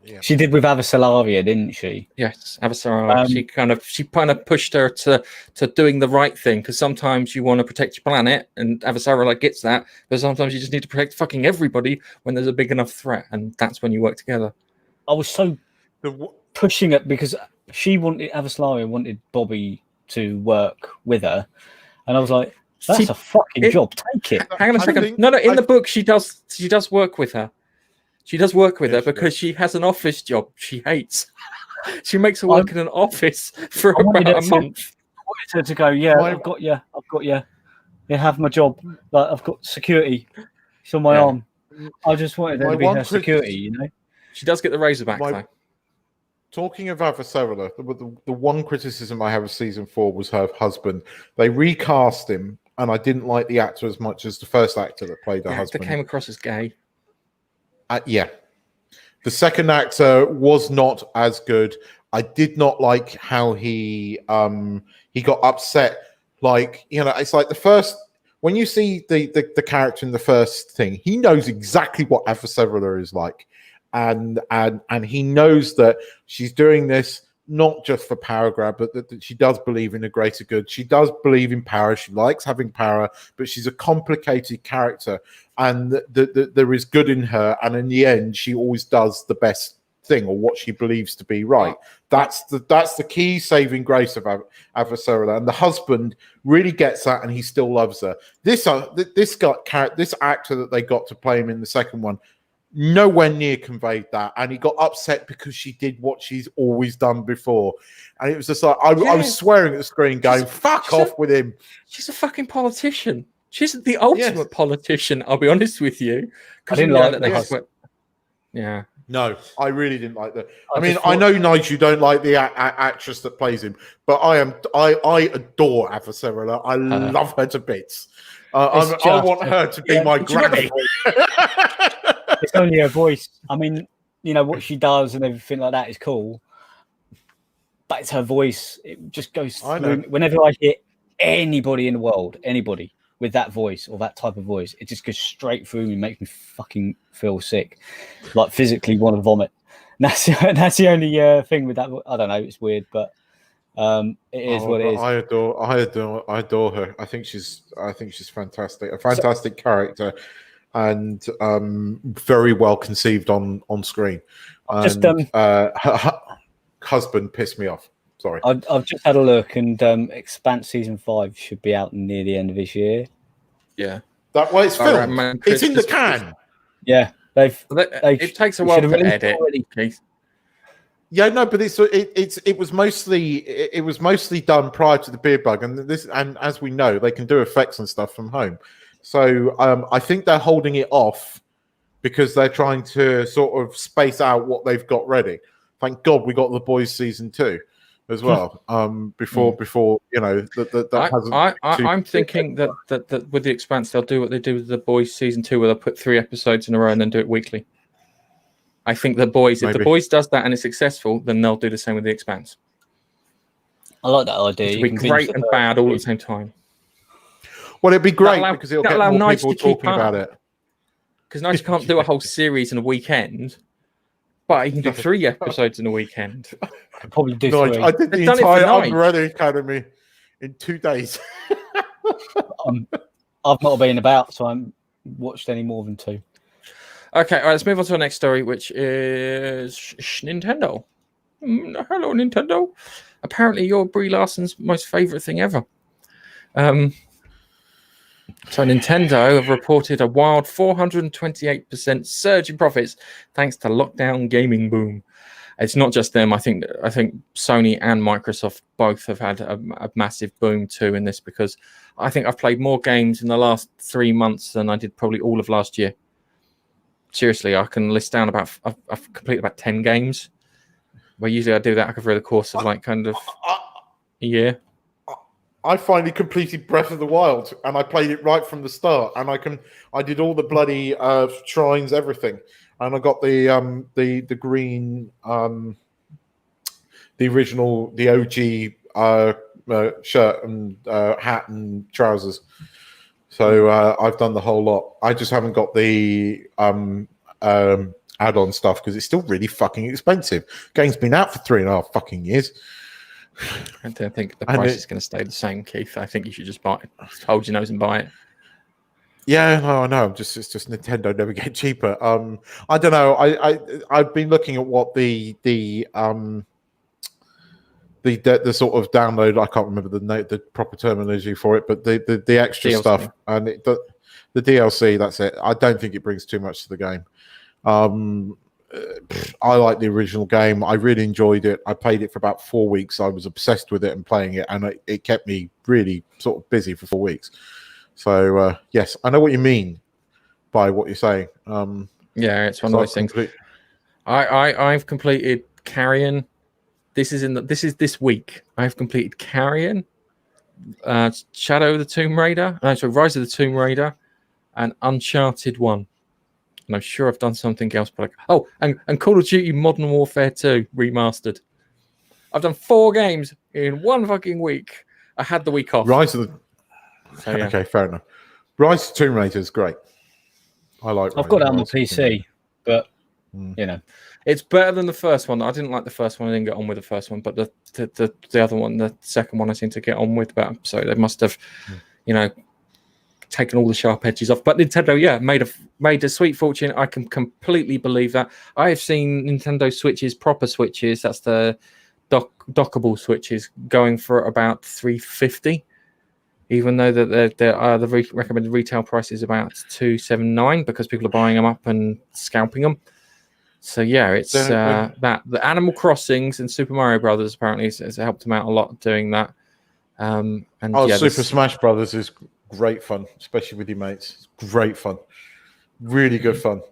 Yeah. She did with Avasalaria, didn't she? Yes, Avasalaria. She kind of pushed her to doing the right thing, because sometimes you want to protect your planet, and Avasalaria gets that, but sometimes you just need to protect fucking everybody when there's a big enough threat, and that's when you work together. I was so pushing it, because Avasalaria wanted Bobby to work with her, and I was like, that's a fucking job. Take it. Hang on a second. No. In the book, she does work with her. She does work with her because she has an office job she hates. She makes her work in an office for about a month. I wanted her to go, I've got you. Yeah, have my job. Like, I've got security. It's on my arm. I just wanted her to be her security, She does get the Razorback, though. Talking of Avasarala, the one criticism I have of season 4 was her husband. They recast him, and I didn't like the actor as much as the first actor that played her husband. They came across as gay. The second actor was not as good. I did not like how he got upset. Like, it's like the first, when you see the character in the first thing, he knows exactly what Avasarala is like, and he knows that she's doing this not just for power grab, but that she does believe in a greater good. She does believe in power. She likes having power, but she's a complicated character, and there is good in her. And in the end, she always does the best thing, or what she believes to be right. That's the key saving grace of Avasarala. And the husband really gets that, and he still loves her. This actor that they got to play him in the second one, nowhere near conveyed that, and he got upset because she did what she's always done before, and it was just like I was swearing at the screen, going "fuck off" with him. She's a fucking politician. She's the ultimate politician. I'll be honest with you. I didn't like that. Yeah. No, I really didn't like that. I mean, I know, Nigel, you don't like the actress that plays him, but I adore Avicerola. I love her to bits. I want her to be my granny. It's only her voice. I mean, you know, what she does and everything like that is cool, but it's her voice. It just goes through. Whenever I hear anybody in the world, anybody with that voice or that type of voice, it just goes straight through me, makes me fucking feel sick, like physically want to vomit. And that's the only thing with that. I don't know. It's weird, but it is what it is. I adore her. I think she's fantastic. A fantastic character, and very well conceived on screen. And, her husband pissed me off. Sorry, I've just had a look, and Expanse season 5 should be out near the end of this year. Yeah, that way it's filmed. It's in the can. Yeah, it takes a while to edit. Keith. Yeah, no, but it was mostly done prior to the beard bug, and as we know, they can do effects and stuff from home. So I think they're holding it off because they're trying to sort of space out what they've got ready. Thank God we got The Boys season 2 as well. Before you know I'm thinking that with the Expanse they'll do what they do with The Boys season 2, where they'll put 3 episodes in a row and then do it weekly. I think The Boys, if The Boys does that and it's successful, then they'll do the same with the Expanse. I like that idea. It'll be great and bad all at the same time. Well, it'd be great because it'll get more people talking about it. Because Nigel can't do a whole series in a weekend, but he can do 3 episodes in a weekend. I could probably do 3. I did the entire Umbrella Academy in 2 days. I've not been about, so I haven't watched any more than 2. Okay, all right, let's move on to our next story, which is Nintendo. Hello, Nintendo. Apparently, you're Brie Larson's most favorite thing ever. So Nintendo have reported a wild 428% surge in profits thanks to lockdown gaming boom. It's not just them. I think Sony and Microsoft both have had a massive boom too in this, because I think I've played more games in the last 3 months than I did probably all of last year. Seriously, I can list down I've completed about 10 games. Where usually I do that over the course of like kind of a year. I finally completed Breath of the Wild, and I played it right from the start. And I did all the bloody shrines, everything, and I got the green, the original, the OG shirt and hat and trousers. So I've done the whole lot. I just haven't got the add-on stuff because it's still really fucking expensive. Game's been out for 3.5 fucking years. I don't think the price is going to stay the same, Keith. I think you should just buy it. Just hold your nose and buy it. Yeah, no, I know. It's just Nintendo never get cheaper. I don't know. I've been looking at what the sort of download. I can't remember the proper terminology for it, but the extra DLC stuff and the DLC. That's it. I don't think it brings too much to the game. I like the original game. I really enjoyed it. I played it for about 4 weeks. I was obsessed with it and playing it, and it kept me really sort of busy for 4 weeks. So yes, I know what you mean by what you're saying. Yeah, it's one of those things. I've completed Carrion. This is this week. I've completed Carrion, Shadow of the Tomb Raider. Rise of the Tomb Raider, and Uncharted 1. And I'm sure I've done something else. But and Call of Duty Modern Warfare 2 remastered. I've done 4 games in 1 fucking week. I had the week off. Okay, fair enough. Rise of the Tomb Raider is great. I like. I've got it on the PC, but you know, it's better than the first one. I didn't like the first one. I didn't get on with the first one, but the other one, the second one, I seem to get on with better. So they must have, taken all the sharp edges off. But Nintendo, made a sweet fortune. I can completely believe that. I have seen Nintendo Switches, proper Switches. That's the dockable Switches, going for about $350 even though that the recommended retail price is about $279 because people are buying them up and scalping them. So yeah, it's that the Animal Crossings and Super Mario Brothers apparently has helped them out a lot doing that. And Super Smash Brothers is great fun, especially with your mates. It's great fun, really good fun.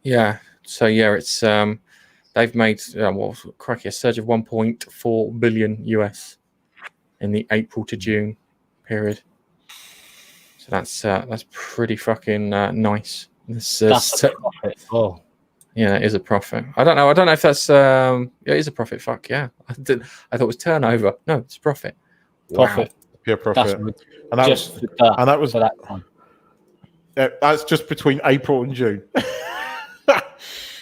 Yeah. So yeah, it's they've made a surge of 1.4 billion US in the April to June period. So that's pretty fucking nice. That's a profit. Oh, yeah, it is a profit. I don't know if that's it is a profit. Fuck yeah, I thought it was turnover. No, it's a profit. Profit. Wow. Pure profit. That's just between April and June.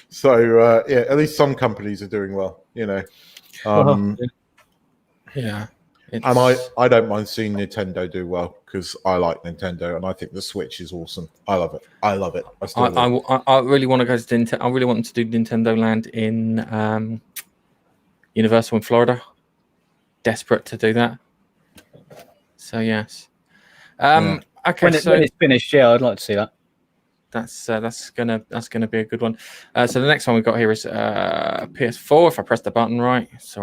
So yeah, at least some companies are doing well, you know. Yeah. And I don't mind seeing Nintendo do well because I like Nintendo and I think the Switch is awesome. I love it. I really want to go to Nintendo. I really want them to do Nintendo Land in Universal in Florida. Desperate to do that. So yes. Okay. When it's finished, yeah, I'd like to see that. That's gonna be a good one. So the next one we've got here is PS4. If I press the button right, so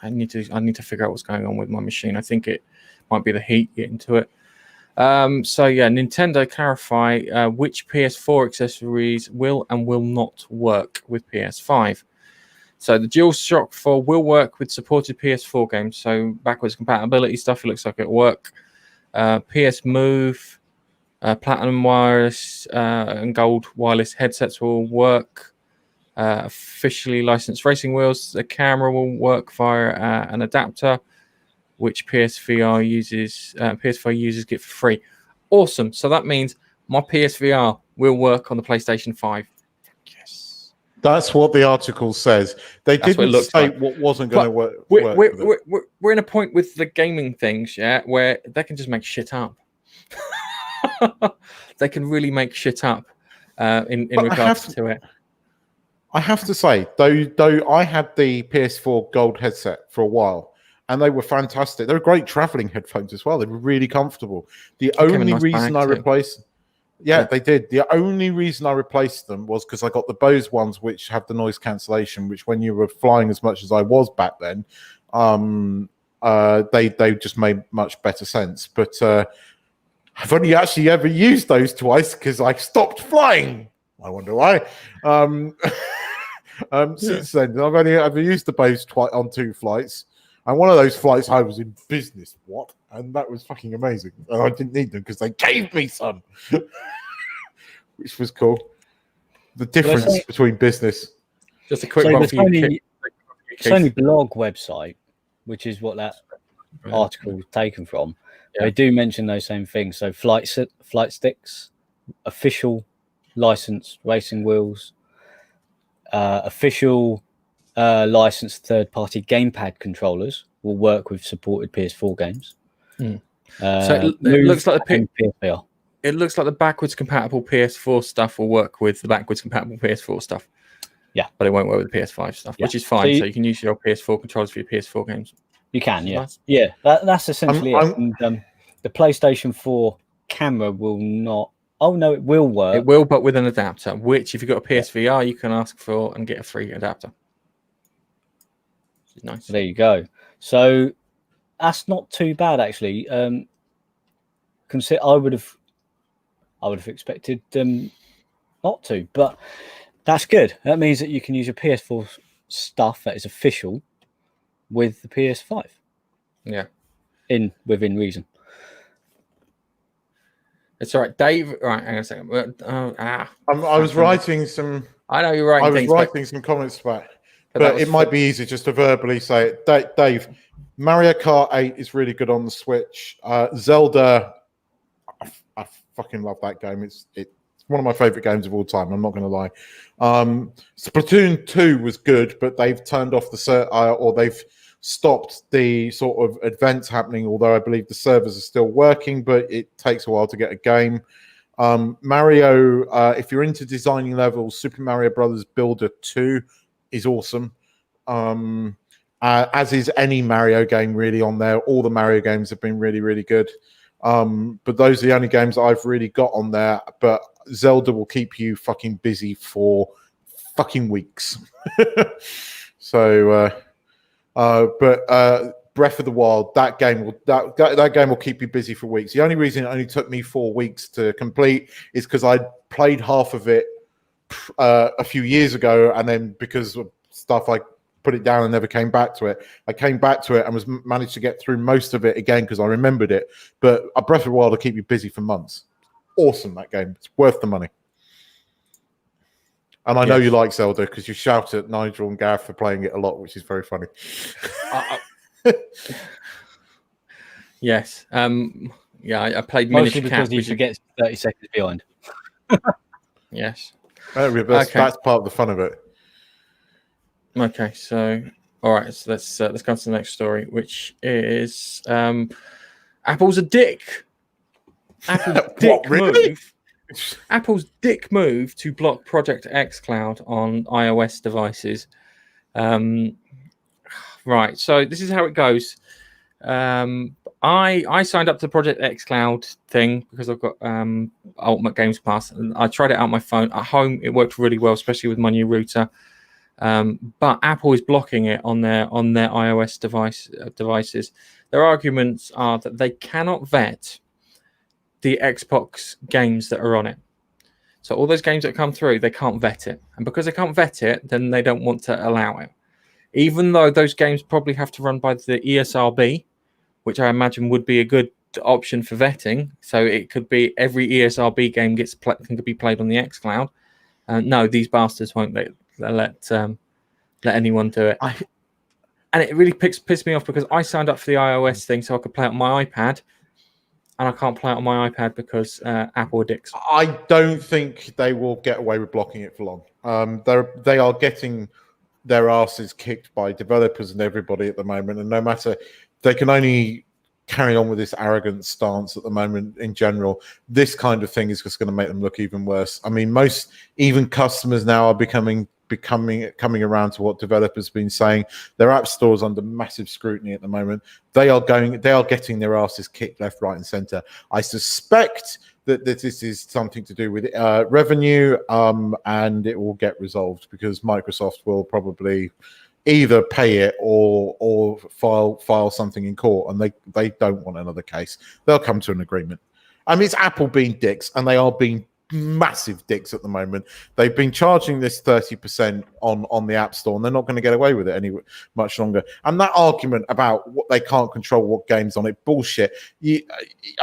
I need to figure out what's going on with my machine. I think it might be the heat getting to it. So yeah, Nintendo clarify which PS4 accessories will and will not work with PS5. So the DualShock 4 will work with supported PS4 games. So backwards compatibility stuff, it looks like it'll work. PS Move, Platinum wireless and Gold wireless headsets will work. Officially licensed racing wheels. The camera will work via an adapter, which PSVR users get for free. Awesome. So that means my PSVR will work on the PlayStation 5. Yes. That's what the article says. They didn't say what wasn't going to work. We're in a point with the gaming things, yeah, where they can just make shit up. They can really make shit up in regards to it. I have to say, though I had the PS4 Gold headset for a while, and they were fantastic. They were great traveling headphones as well. They were really comfortable. The only reason I replaced, they did. The only reason I replaced them was because I got the Bose ones, which have the noise cancellation. Which, when you were flying as much as I was back then, they just made much better sense. But I've only actually ever used those twice because I stopped flying. I wonder why. Since then, I've only ever used the Bose twice on 2 flights. And one of those flights I was in business. What? And that was fucking amazing. And I didn't need them because they gave me some, which was cool. The difference between business. Just a quick one for you. Sony blog website, which is what that article was taken from. Yeah. They do mention those same things. So flight sticks, official licensed racing wheels, official licensed third-party gamepad controllers will work with supported PS4 games. So it looks like it looks like the backwards compatible PS4 stuff will work with the backwards compatible PS4 stuff. Yeah, but it won't work with the PS5 stuff, which is fine. So you can use your PS4 controllers for your PS4 games. You can, yeah, nice. Yeah. That's essentially it. And, the PlayStation 4 camera will not. Oh no, it will work. It will, but with an adapter. Which, if you've got a PSVR, you can ask for and get a free adapter. Nice. There you go. So that's not too bad, actually. Consider I would have expected not to, but that's good. That means that you can use your PS4 stuff that is official with the PS5. Yeah, within reason. It's all right, Dave. Right, hang on a second. I was writing some. I know you're writing. I was writing some comments back, but it might be easy just to verbally say it. Dave, Mario Kart 8 is really good on the Switch. Zelda, I fucking love that game. It's one of my favorite games of all time. I'm not going to lie. Splatoon 2 was good, but they've turned off they've stopped the sort of events happening, although I believe the servers are still working, but it takes a while to get a game. Mario, if you're into designing levels, Super Mario Brothers Builder 2 is awesome. And as is any Mario game really on there. All the Mario games have been really, really good. But those are the only games I've really got on there. But Zelda will keep you fucking busy for fucking weeks. So, but Breath of the Wild, that game will keep you busy for weeks. The only reason it only took me 4 weeks to complete is because I played half of it a few years ago, and then because of stuff, I put it down and never came back to it. I came back to it and managed to get through most of it again because I remembered it. But Breath of the Wild will keep you busy for months. Awesome, that game. It's worth the money. And I know you like Zelda because you shout at Nigel and Gareth for playing it a lot, which is very funny. Yes. I played Mostly Minish because Cap, he forgets 30 seconds behind. Yes. That's part of the fun of it. Okay, so all right, so let's go on to the next story, which is Apple's a dick. Apple's dick move. Apple's dick move to block Project xCloud on iOS devices. Right, so this is how it goes. I signed up to the Project xCloud thing because I've got Ultimate Games Pass, and I tried it out on my phone. At home, it worked really well, especially with my new router. But Apple is blocking it on their iOS devices. Their arguments are that they cannot vet the Xbox games that are on it. So all those games that come through, they can't vet it. And because they can't vet it, then they don't want to allow it. Even though those games probably have to run by the ESRB, which I imagine would be a good option for vetting. So it could be every ESRB game can be played on the xCloud. No, these bastards won't let anyone do it. And it really pissed me off because I signed up for the iOS thing so I could play it on my iPad. And I can't play it on my iPad because Apple are dicks. I don't think they will get away with blocking it for long. They are getting their asses kicked by developers and everybody at the moment, and no matter, they can only carry on with this arrogant stance at the moment in general. This kind of thing is just going to make them look even worse. I mean, even customers now are coming around to what developers have been saying. Their app store is under massive scrutiny at the moment. They are getting their asses kicked left, right, and center. I suspect that this is something to do with revenue, and it will get resolved because Microsoft will probably either pay it or file something in court, and they don't want another case. They'll come to an agreement. I mean, it's Apple being dicks, and they are being massive dicks at the moment. They've been charging this 30% on the App Store, and they're not going to get away with it any much longer. And that argument about what they can't control what games on it, bullshit.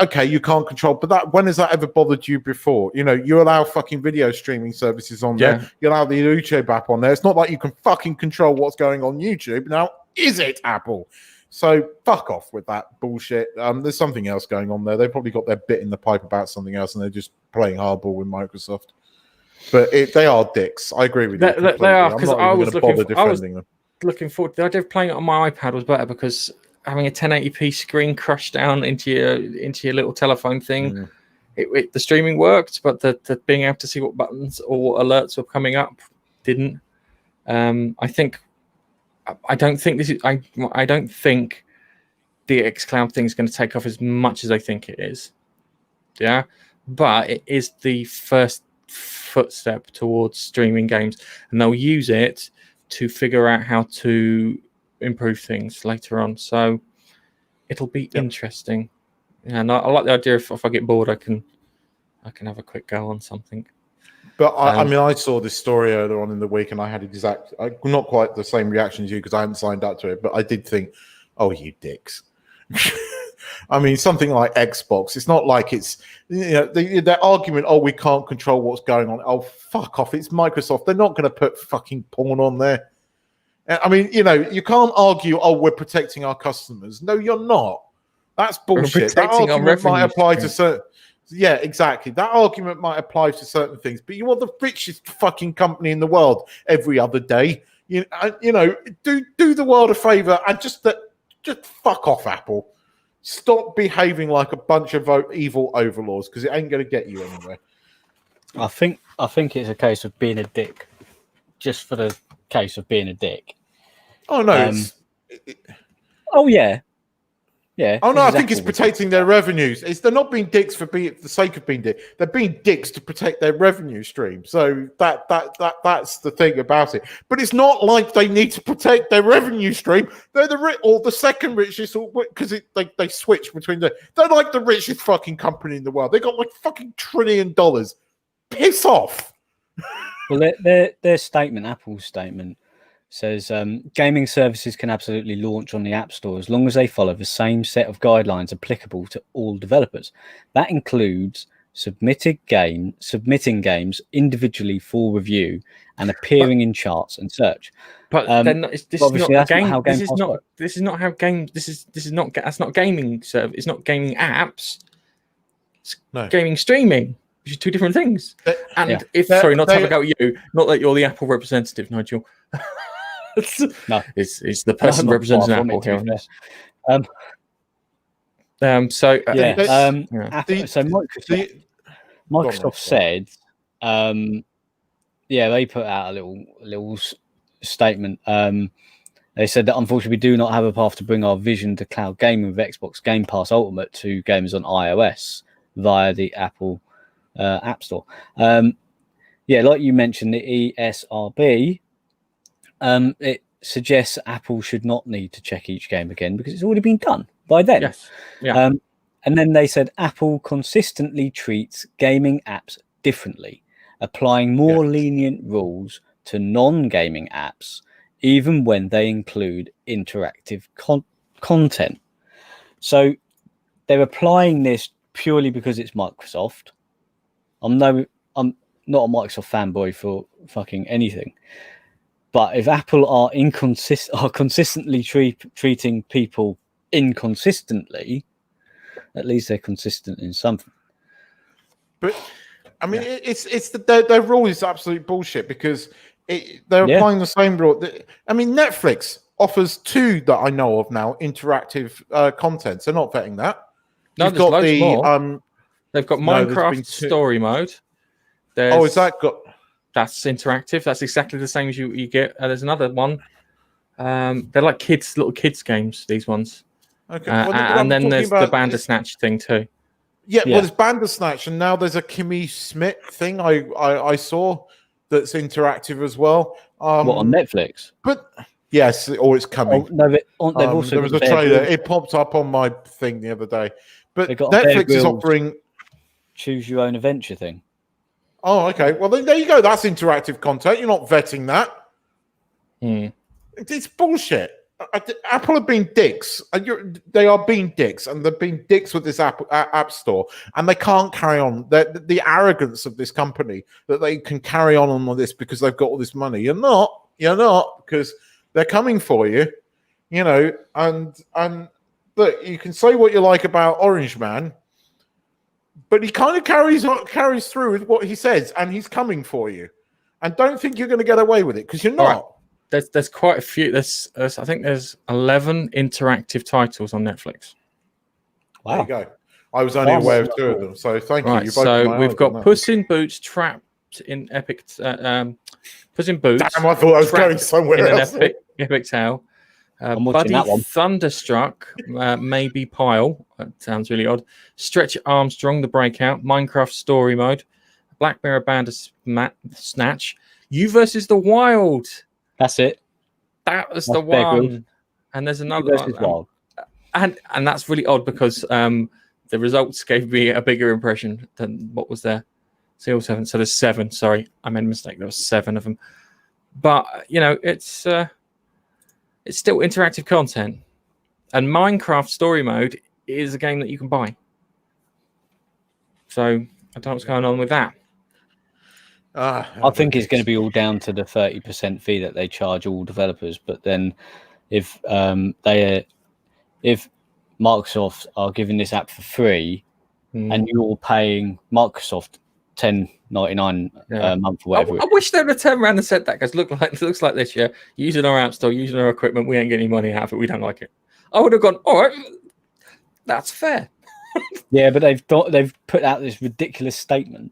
Okay, you can't control, but when has that ever bothered you before? You know, you allow fucking video streaming services on there. You allow the YouTube app on there. It's not like you can fucking control what's going on YouTube. Now, is it, Apple? So fuck off with that bullshit. There's something else going on there. They've probably got their bit in the pipe about something else, and they're just playing hardball with Microsoft. But they are dicks. I agree with you. They are, because I was looking forward. The idea of playing it on my iPad was better because having a 1080p screen crushed down into your little telephone thing, the streaming worked, but the being able to see what buttons or what alerts were coming up didn't. I don't think the xCloud thing is going to take off as much as I think it is. Yeah, but it is the first footstep towards streaming games, and they'll use it to figure out how to improve things later on. So it'll be interesting. And I like the idea if I get bored, I can have a quick go on something. But I mean, I saw this story earlier on in the week, and I had not quite the same reaction as you because I hadn't signed up to it. But I did think, oh, you dicks. I mean, something like Xbox, it's not like it's, their argument, oh, we can't control what's going on. Oh, fuck off. It's Microsoft. They're not going to put fucking porn on there. I mean, you can't argue, oh, we're protecting our customers. No, you're not. That's bullshit. That argument might apply to certain... Yeah, exactly. That argument might apply to certain things, but you are the richest fucking company in the world every other day. Do the world a favor and just fuck off, Apple. Stop behaving like a bunch of evil overlords because it ain't going to get you anywhere. I think it's a case of being a dick, just for the case of being a dick. Oh no, Oh yeah. Yeah. Oh no, this I is think it's Apple. protecting their revenues. They're not being dicks for the sake of being dicks. They're being dicks to protect their revenue stream. So that's the thing about it. But it's not like they need to protect their revenue stream. They're the second richest, because they switch between they're like the richest fucking company in the world. They got like fucking $1 trillion. Piss off. Well, their statement, Apple's statement, says gaming services can absolutely launch on the App Store as long as they follow the same set of guidelines applicable to all developers. That includes submitting games individually for review and appearing in charts and search. But this is not a game. This is not how game. This is not. That's not gaming service. It's not gaming apps. It's gaming streaming, which is two different things. And sorry, not to have a go at you. Not that you're the Apple representative, Nigel. No, it's the person representing Apple here. So Microsoft said, they put out a little statement. They said that unfortunately we do not have a path to bring our vision to cloud gaming with Xbox Game Pass Ultimate to gamers on iOS via the Apple App Store. Like you mentioned, the ESRB. It suggests Apple should not need to check each game again because it's already been done by them. Yes. Yeah. And then they said Apple consistently treats gaming apps differently, applying more lenient rules to non-gaming apps, even when they include interactive content. So they're applying this purely because it's Microsoft. I'm not a Microsoft fanboy for fucking anything. But if Apple are consistently treating people inconsistently, at least they're consistent in something. But I mean, it's their rule is absolute bullshit because they're applying the same rule. I mean, Netflix offers 2 that I know of now interactive content. They're not vetting that. No, You've there's got loads more. They've got Minecraft story mode. Is that got? That's interactive. That's exactly the same as you get. There's another one. They're like little kids games. These ones. Okay. And then there's the Bandersnatch thing too. Yeah, well, there's Bandersnatch, and now there's a Kimmy Schmidt thing I saw that's interactive as well. What, on Netflix? But yes, or it's coming. No, they've also there was a trailer. It popped up on my thing the other day. But Netflix is offering choose your own adventure thing. Oh, okay. Well, then there you go. That's interactive content. You're not vetting that. It's bullshit. Apple have been dicks. They are being dicks, and they've been dicks with this app store, and they can't carry on. The arrogance of this company that they can carry on this because they've got all this money. You're not, because they're coming for you, and look, you can say what you like about Orange Man, but he kind of carries through with what he says, and he's coming for you. And don't think you're going to get away with it, because you're not. There's quite a few. I think there's 11 interactive titles on Netflix. Wow. There you go. I was only aware of 2 of them, so thank you. So we've got Puss in Boots trapped in Epic. Puss in Boots. Damn, I thought I was going somewhere else. Epic Tale. Buddy Thunderstruck, maybe Pile. That sounds really odd. Stretch Armstrong, The Breakout. Minecraft Story Mode. Black Mirror Bandersnatch. You versus the Wild. That's it. That's the one. And there's another one. And that's really odd because the results gave me a bigger impression than what was there. So there's 7. Sorry, I made a mistake. There was 7 of them. But it's still interactive content. And Minecraft Story Mode is a game that you can buy. So I don't know what's going on with that. I think it's going to be all down to the 30% fee that they charge all developers. But then, if Microsoft are giving this app for free, and you're paying Microsoft $10.99 a month or whatever, I wish they would have turned around and said that, because it looks like this. Yeah, using our app store, using our equipment, we ain't getting any money out of it. We don't like it. I would have gone, all right, that's fair. Yeah, but they've put out this ridiculous statement,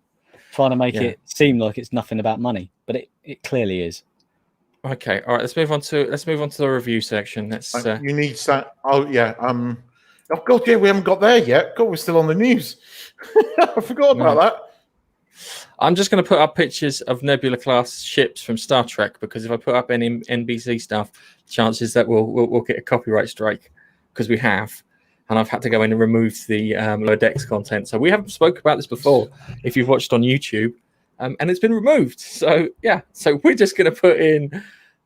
trying to make it seem like it's nothing about money, but it clearly is. Okay, all right. Let's move on to the review section. Let's. You need that. Oh yeah. Oh god, yeah, we haven't got there yet. God, we're still on the news. I forgot about that. I'm just going to put up pictures of Nebula class ships from Star Trek because if I put up any NBC stuff, chances that we'll get a copyright strike because we have, and I've had to go in and remove the lower decks content. So we haven't spoke about this before. If you've watched on YouTube, and it's been removed. So yeah, so we're just going to put in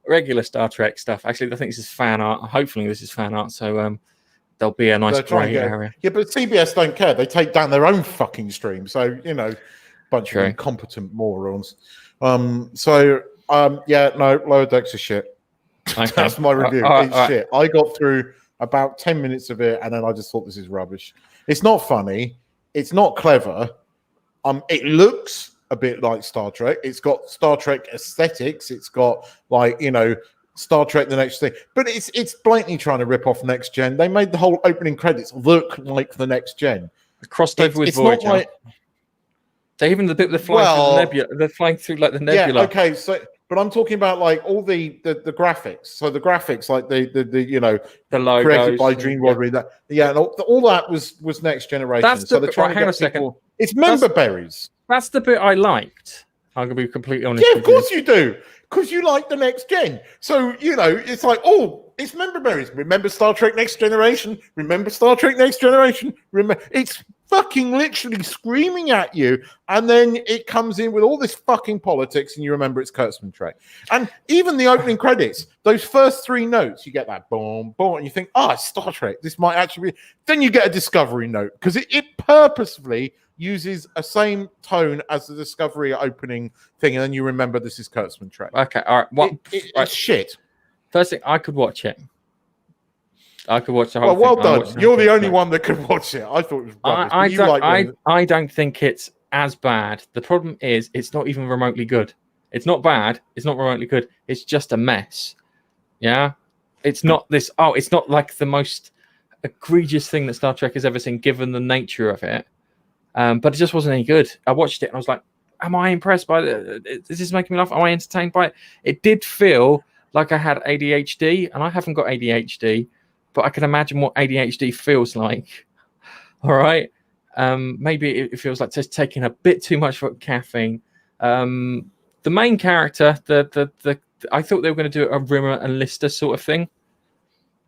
regular Star Trek stuff. Actually, I think this is fan art. Hopefully, this is fan art. So there'll be a nice grey area. Yeah, but CBS don't care. They take down their own fucking stream. So bunch of incompetent morons. Yeah, no, lower decks are shit. Okay. That's my review. It's shit. I got through about 10 minutes of it, and then I just thought this is rubbish. It's not funny. It's not clever. It looks a bit like Star Trek. It's got Star Trek aesthetics. It's got Star Trek the Next Thing, but it's blatantly trying to rip off Next Gen. They made the whole opening credits look like the Next Gen. Crossed over with Voyager. They even the bit they're flying through the nebula. They're flying through like the nebula. Yeah, okay. So, but I'm talking about all the graphics. So the graphics, like the logos created by Gene Roddenberry. And all that was Next Generation. That's so they're trying to hang get a second. people. It's member berries. That's the bit I liked. I'm gonna be completely honest. Yeah, of course you do, because you like the Next Gen. So it's like, it's member berries. Remember Star Trek Next Generation? Remember Star Trek Next Generation? Remember, it's fucking literally screaming at you, and then it comes in with all this fucking politics, and you remember it's Kurtzman Trek. And even the opening credits, those first 3 notes, you get that boom, boom, and you think, it's Star Trek. This might actually be. Then you get a Discovery note because it purposefully uses a same tone as the Discovery opening thing, and then you remember this is Kurtzman Trek. Okay, all right. It's shit. First thing, I could watch it. I could watch the whole thing. Well done. You're the only one that could watch it. I thought it was rubbish. I don't think it's as bad. The problem is it's not even remotely good. It's not bad. It's not remotely good. It's just a mess. Yeah? It's not this... it's not like the most egregious thing that Star Trek has ever seen, given the nature of it. But it just wasn't any good. I watched it and I was like, am I impressed by it? Is this making me laugh? Am I entertained by it? It did feel like I had ADHD, and I haven't got ADHD, but I can imagine what ADHD feels like. All right. Maybe it feels like just taking a bit too much caffeine. The main character, I thought they were going to do a Rimmer and Lister sort of thing,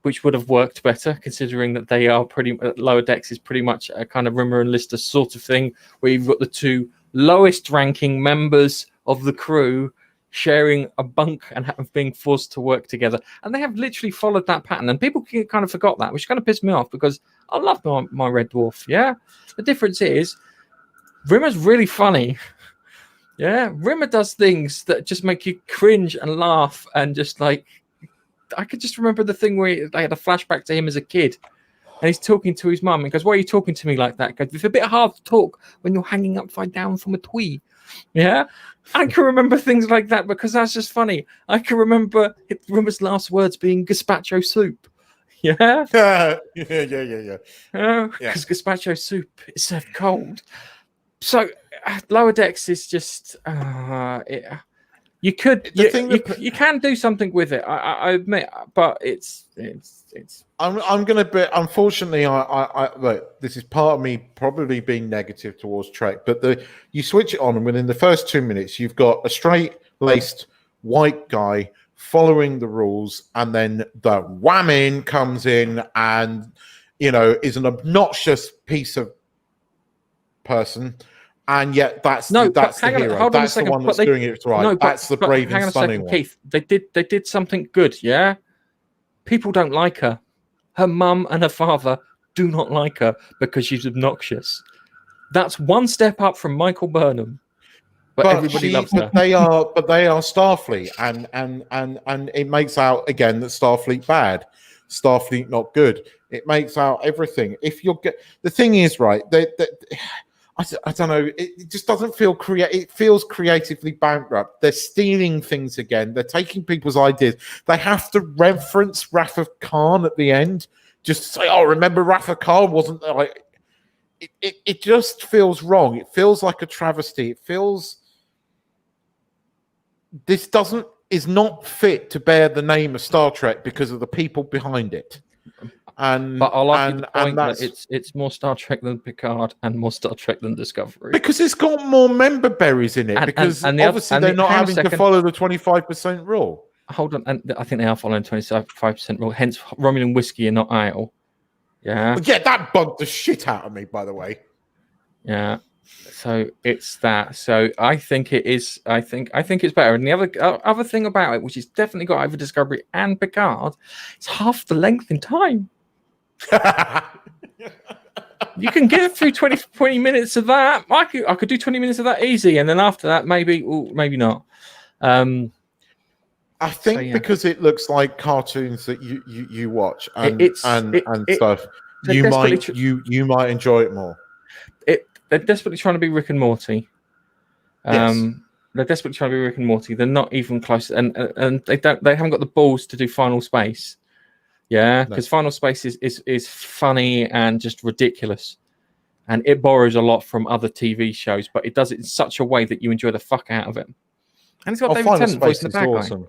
which would have worked better, considering that they are Lower Decks is pretty much a kind of Rimmer and Lister sort of thing, where you've got the 2 lowest ranking members of the crew sharing a bunk and being forced to work together. And they have literally followed that pattern. And people kind of forgot that, which kind of pissed me off because I love my Red Dwarf. Yeah. The difference is Rimmer's really funny. Yeah. Rimmer does things that just make you cringe and laugh and just I could just remember the thing where they had a flashback to him as a kid. And he's talking to his mum and goes, why are you talking to me like that? Because it's a bit hard to talk when you're hanging upside down from a twee. Yeah. I can remember things like that because that's just funny. I can remember Rimmer's last words being gazpacho soup. Yeah. Yeah. Because gazpacho soup is served cold. So Lower Decks is just you can do something with it. I admit, but it's. I'm going to be. Unfortunately, I look. This is part of me probably being negative towards Trek, but you switch it on, and within the first 2 minutes, you've got a straight-laced white guy following the rules, and then the whamming comes in, and is an obnoxious piece of person. And yet that's the hero. That's the one that's doing it right. No, that's the brave and stunning one. Keith, they did something good, yeah? People don't like her. Her mum and her father do not like her because she's obnoxious. That's one step up from Michael Burnham. But everybody loves her. They are Starfleet, and it makes out again that Starfleet bad. Starfleet not good. It makes out everything. The thing is, right, I don't know. It just doesn't feel it feels creatively bankrupt. They're stealing things again. They're taking people's ideas. They have to reference Rafa Khan at the end, just to say, "Oh, remember Rafa Khan wasn't like." It just feels wrong. It feels like a travesty. It feels. This doesn't is not fit to bear the name of Star Trek because of the people behind it. And but I'll argue the point and that it's more Star Trek than Picard and more Star Trek than Discovery. Because it's got more member berries in it. Because obviously they're not having to follow the 25% rule. Hold on, and I think they are following 25% rule. Hence, Romulan whiskey and not ale. Yeah. Well, yeah, that bugged the shit out of me, by the way. Yeah. So it's that. So I think it is. I think it's better. And the other thing about it, which has definitely got over Discovery and Picard, it's half the length in time. You can get through 20 minutes of that. I could do 20 minutes of that easy, and then after that, maybe not. I think because it looks like cartoons that you watch and stuff, you might enjoy it more. They're desperately trying to be Rick and Morty. Yes. They're desperately trying to be Rick and Morty. They're not even close, and they haven't got the balls to do Final Space. Yeah, because Final Space is funny and just ridiculous, and it borrows a lot from other TV shows, but it does it in such a way that you enjoy the fuck out of it. And it's got David Tennant voicing the bad guy. Awesome.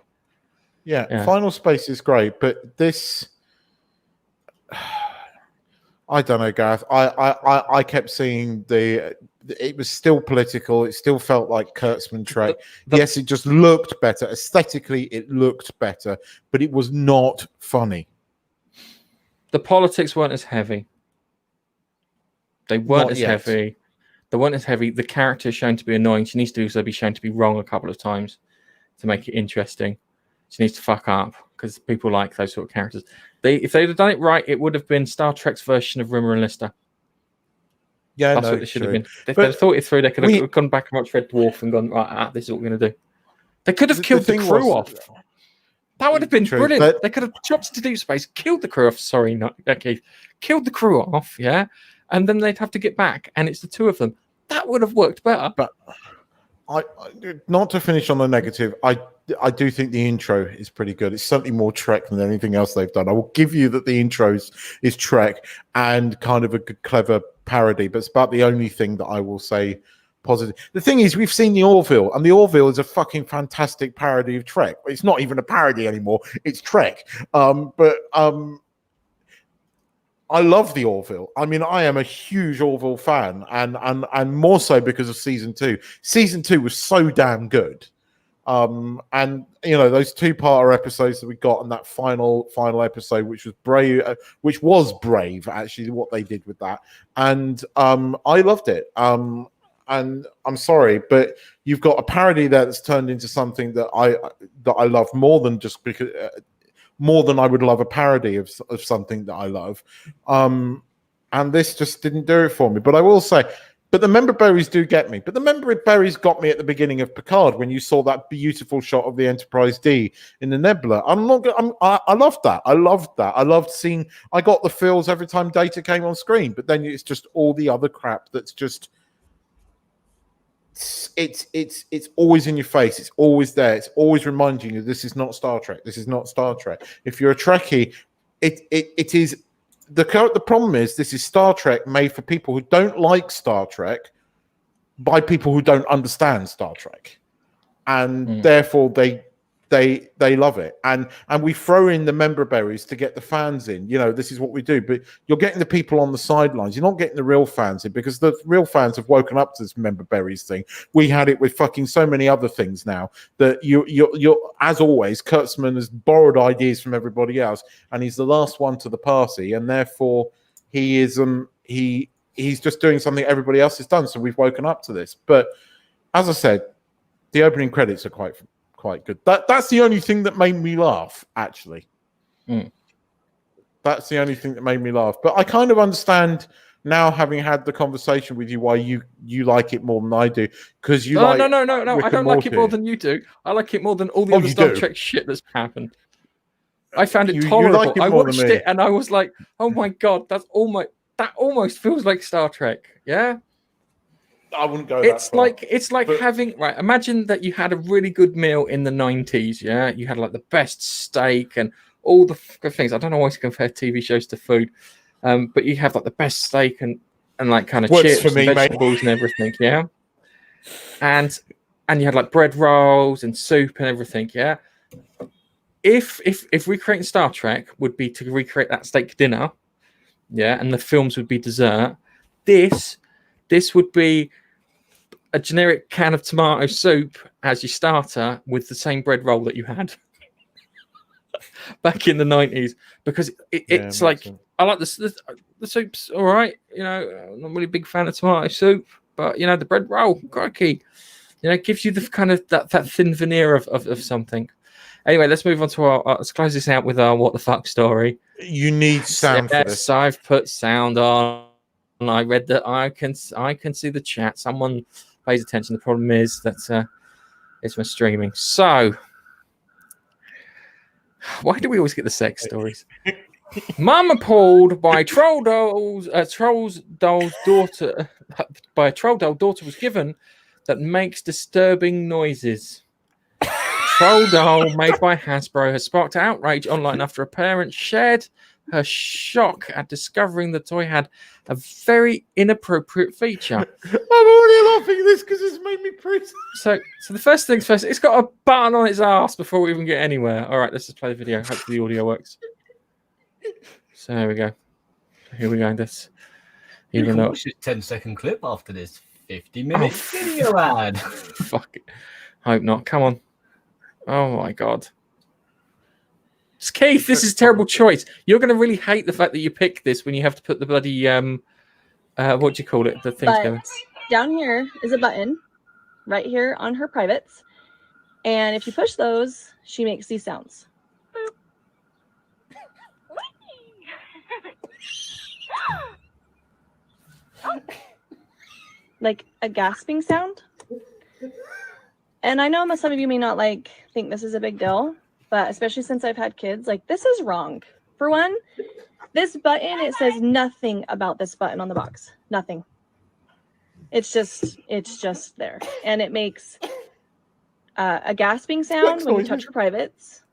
Yeah, Final Space is great, but this, I don't know, Gareth. I kept seeing it was still political. It still felt like Kurtzman Trek. Yes, it just looked better. Aesthetically, it looked better, but it was not funny. The politics weren't as heavy. They weren't as heavy. They weren't as heavy. The character is shown to be annoying. She needs to also be shown to be wrong a couple of times to make it interesting. She needs to fuck up because people like those sort of characters. If they'd have done it right, it would have been Star Trek's version of Rimmer and Lister. Yeah, that's what it should have been. If they'd thought it through, they could have gone back and watched Red Dwarf and gone, right, this is what we're going to do. They could have killed the crew off. That would have been brilliant. They could have chopped to deep space, killed the crew off. Sorry, killed the crew off, yeah, and then they'd have to get back, and it's the two of them. That would have worked better. But I not to finish on the negative, I do think the intro is pretty good. It's certainly more Trek than anything else they've done. I will give you that the intro is Trek and kind of a good, clever parody, but it's about the only thing that I will say positive. The thing is, we've seen the Orville, and the Orville is a fucking fantastic parody of Trek. It's not even a parody anymore. It's Trek. I love the Orville. I mean, I am a huge Orville fan, and more so because of season 2. Season 2 was so damn good. And you know, those 2-parter episodes that we got in that final episode, which was brave actually, what they did with that. And I loved it. And I'm sorry, but you've got a parody that's turned into something that I love more than just because. More than I would love a parody of something that I love. And this just didn't do it for me. But I will say, but the member berries do get me. But the member berries got me at the beginning of Picard when you saw that beautiful shot of the Enterprise D in the nebula. I loved that. I loved that. I loved seeing, I got the feels every time Data came on screen. But then it's just all the other crap that's just, it's always in your face. It's always there. It's always reminding you this is not Star Trek. This is not Star Trek. If you're a Trekkie, it is the problem is this is Star Trek made for people who don't like Star Trek by people who don't understand Star Trek, and therefore they love it. And we throw in the member berries to get the fans in. You know, this is what we do. But you're getting the people on the sidelines. You're not getting the real fans in, because the real fans have woken up to this member berries thing. We had it with fucking so many other things now that you're as always, Kurtzman has borrowed ideas from everybody else, and he's the last one to the party, and therefore he is he's just doing something everybody else has done. So we've woken up to this. But as I said, the opening credits are quite good. That's the only thing that made me laugh, actually. That's the only thing that made me laugh. But I kind of understand now, having had the conversation with you, why you like it more than I do. Because no, I don't like it more than you do. I like it more than all the other Star Trek shit that's happened. I found it tolerable. I watched it and I was like, oh my god, that almost feels like Star Trek. Yeah. I wouldn't go. It's like having imagine that you had a really good meal in the 90s. Yeah, you had like the best steak and all the good things. I don't always compare TV shows to food, but you have like the best steak and like kind of chips and vegetables and everything. Yeah, and you had like bread rolls and soup and everything. Yeah, if recreating Star Trek would be to recreate that steak dinner, yeah, and the films would be dessert, this would be a generic can of tomato soup as your starter with the same bread roll that you had back in the 90s, because it's like sense. I like the soup's all right, you know. I'm not really a big fan of tomato soup, but you know, the bread roll, crikey, you know, it gives you the kind of that thin veneer of something. Anyway, let's move on to let's close this out with our what the fuck story. You need sound for this. I've put sound on. I read that I can see the chat. Someone pays attention. The problem is that it's my streaming. So why do we always get the sex stories? Mum appalled by troll doll's daughter by a troll doll daughter was given that makes disturbing noises. Troll doll made by Hasbro has sparked outrage online after a parent shared her shock at discovering the toy had a very inappropriate feature. I'm already laughing at this because it's made me pretty. So the first things first, it's got a button on its ass before we even get anywhere. All right, let's just play the video. Hopefully the audio works. So there we go. Here we go. This. You can watch this 10-second clip after this 50-minute video ad. Fuck it. Hope not. Come on. Oh my god. Keith, this is a terrible choice. You're going to really hate the fact that you picked this when you have to put the bloody what do you call it? The thing together. Down here is a button, right here on her privates, and if you push those, she makes these sounds. Like a gasping sound. And I know some of you may not think this is a big deal, but especially since I've had kids, this is wrong. For one, this button, it says nothing about this button on the box. Nothing. It's just there. And it makes a gasping sound when you touch your privates.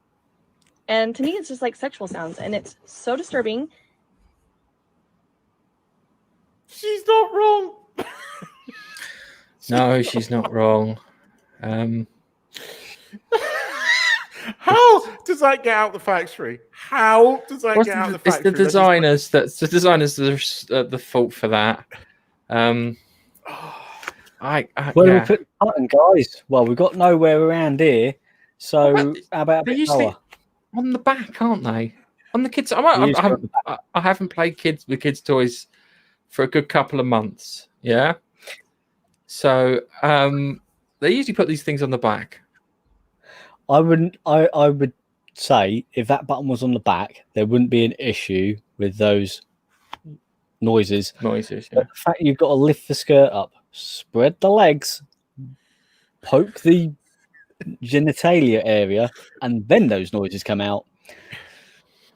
And to me, it's just like sexual sounds. And it's so disturbing. She's not wrong. No, she's not wrong. How does that get out the factory? How does that get out the factory? It's the designers that the fault for that. Where we put the button, guys? Well, we've got nowhere around here, so how about a bit lower? On the back, aren't they? On the kids. I haven't played with kids' toys for a good couple of months. Yeah. So they usually put these things on the back. I would say if that button was on the back, there wouldn't be an issue with those noises. Yeah. But the fact you've got to lift the skirt up, spread the legs, poke the genitalia area, and then those noises come out.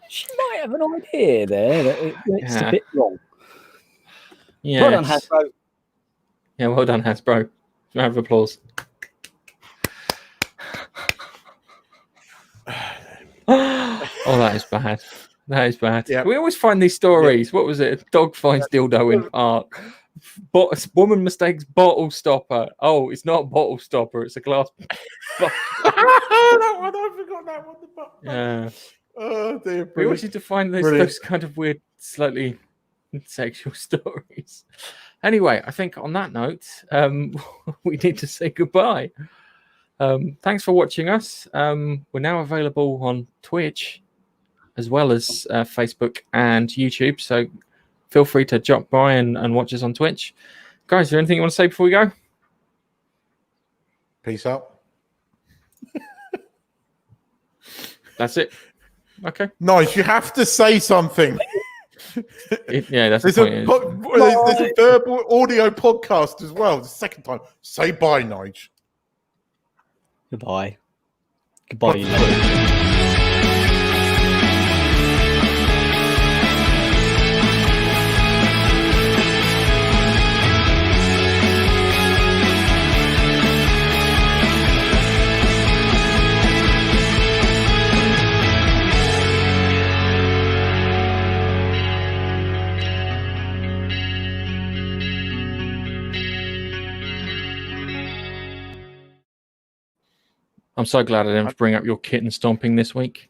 She might have an idea there that it's a bit wrong. Yeah. Well done, Hasbro. Yeah, well done, Hasbro. Round of applause. Oh, that is bad. That is bad. Yep. We always find these stories. Yep. What was it? A dog finds dildo in park. Woman mistakes bottle stopper. Oh, it's not a bottle stopper. It's a glass. That one, I forgot that one. Yeah. Oh dear. Brilliant. We always need to find those kind of weird, slightly sexual stories. Anyway, I think on that note, we need to say goodbye. Thanks for watching us. We're now available on Twitch as well as Facebook and YouTube. So feel free to drop by and watch us on Twitch. Guys, is there anything you want to say before we go? Peace out. That's it. Okay. Nice. You have to say something. That's the point. There's a verbal audio podcast as well. The second time. Say bye, Nige. Goodbye. Goodbye, you know. I'm so glad I didn't bring up your kitten stomping this week.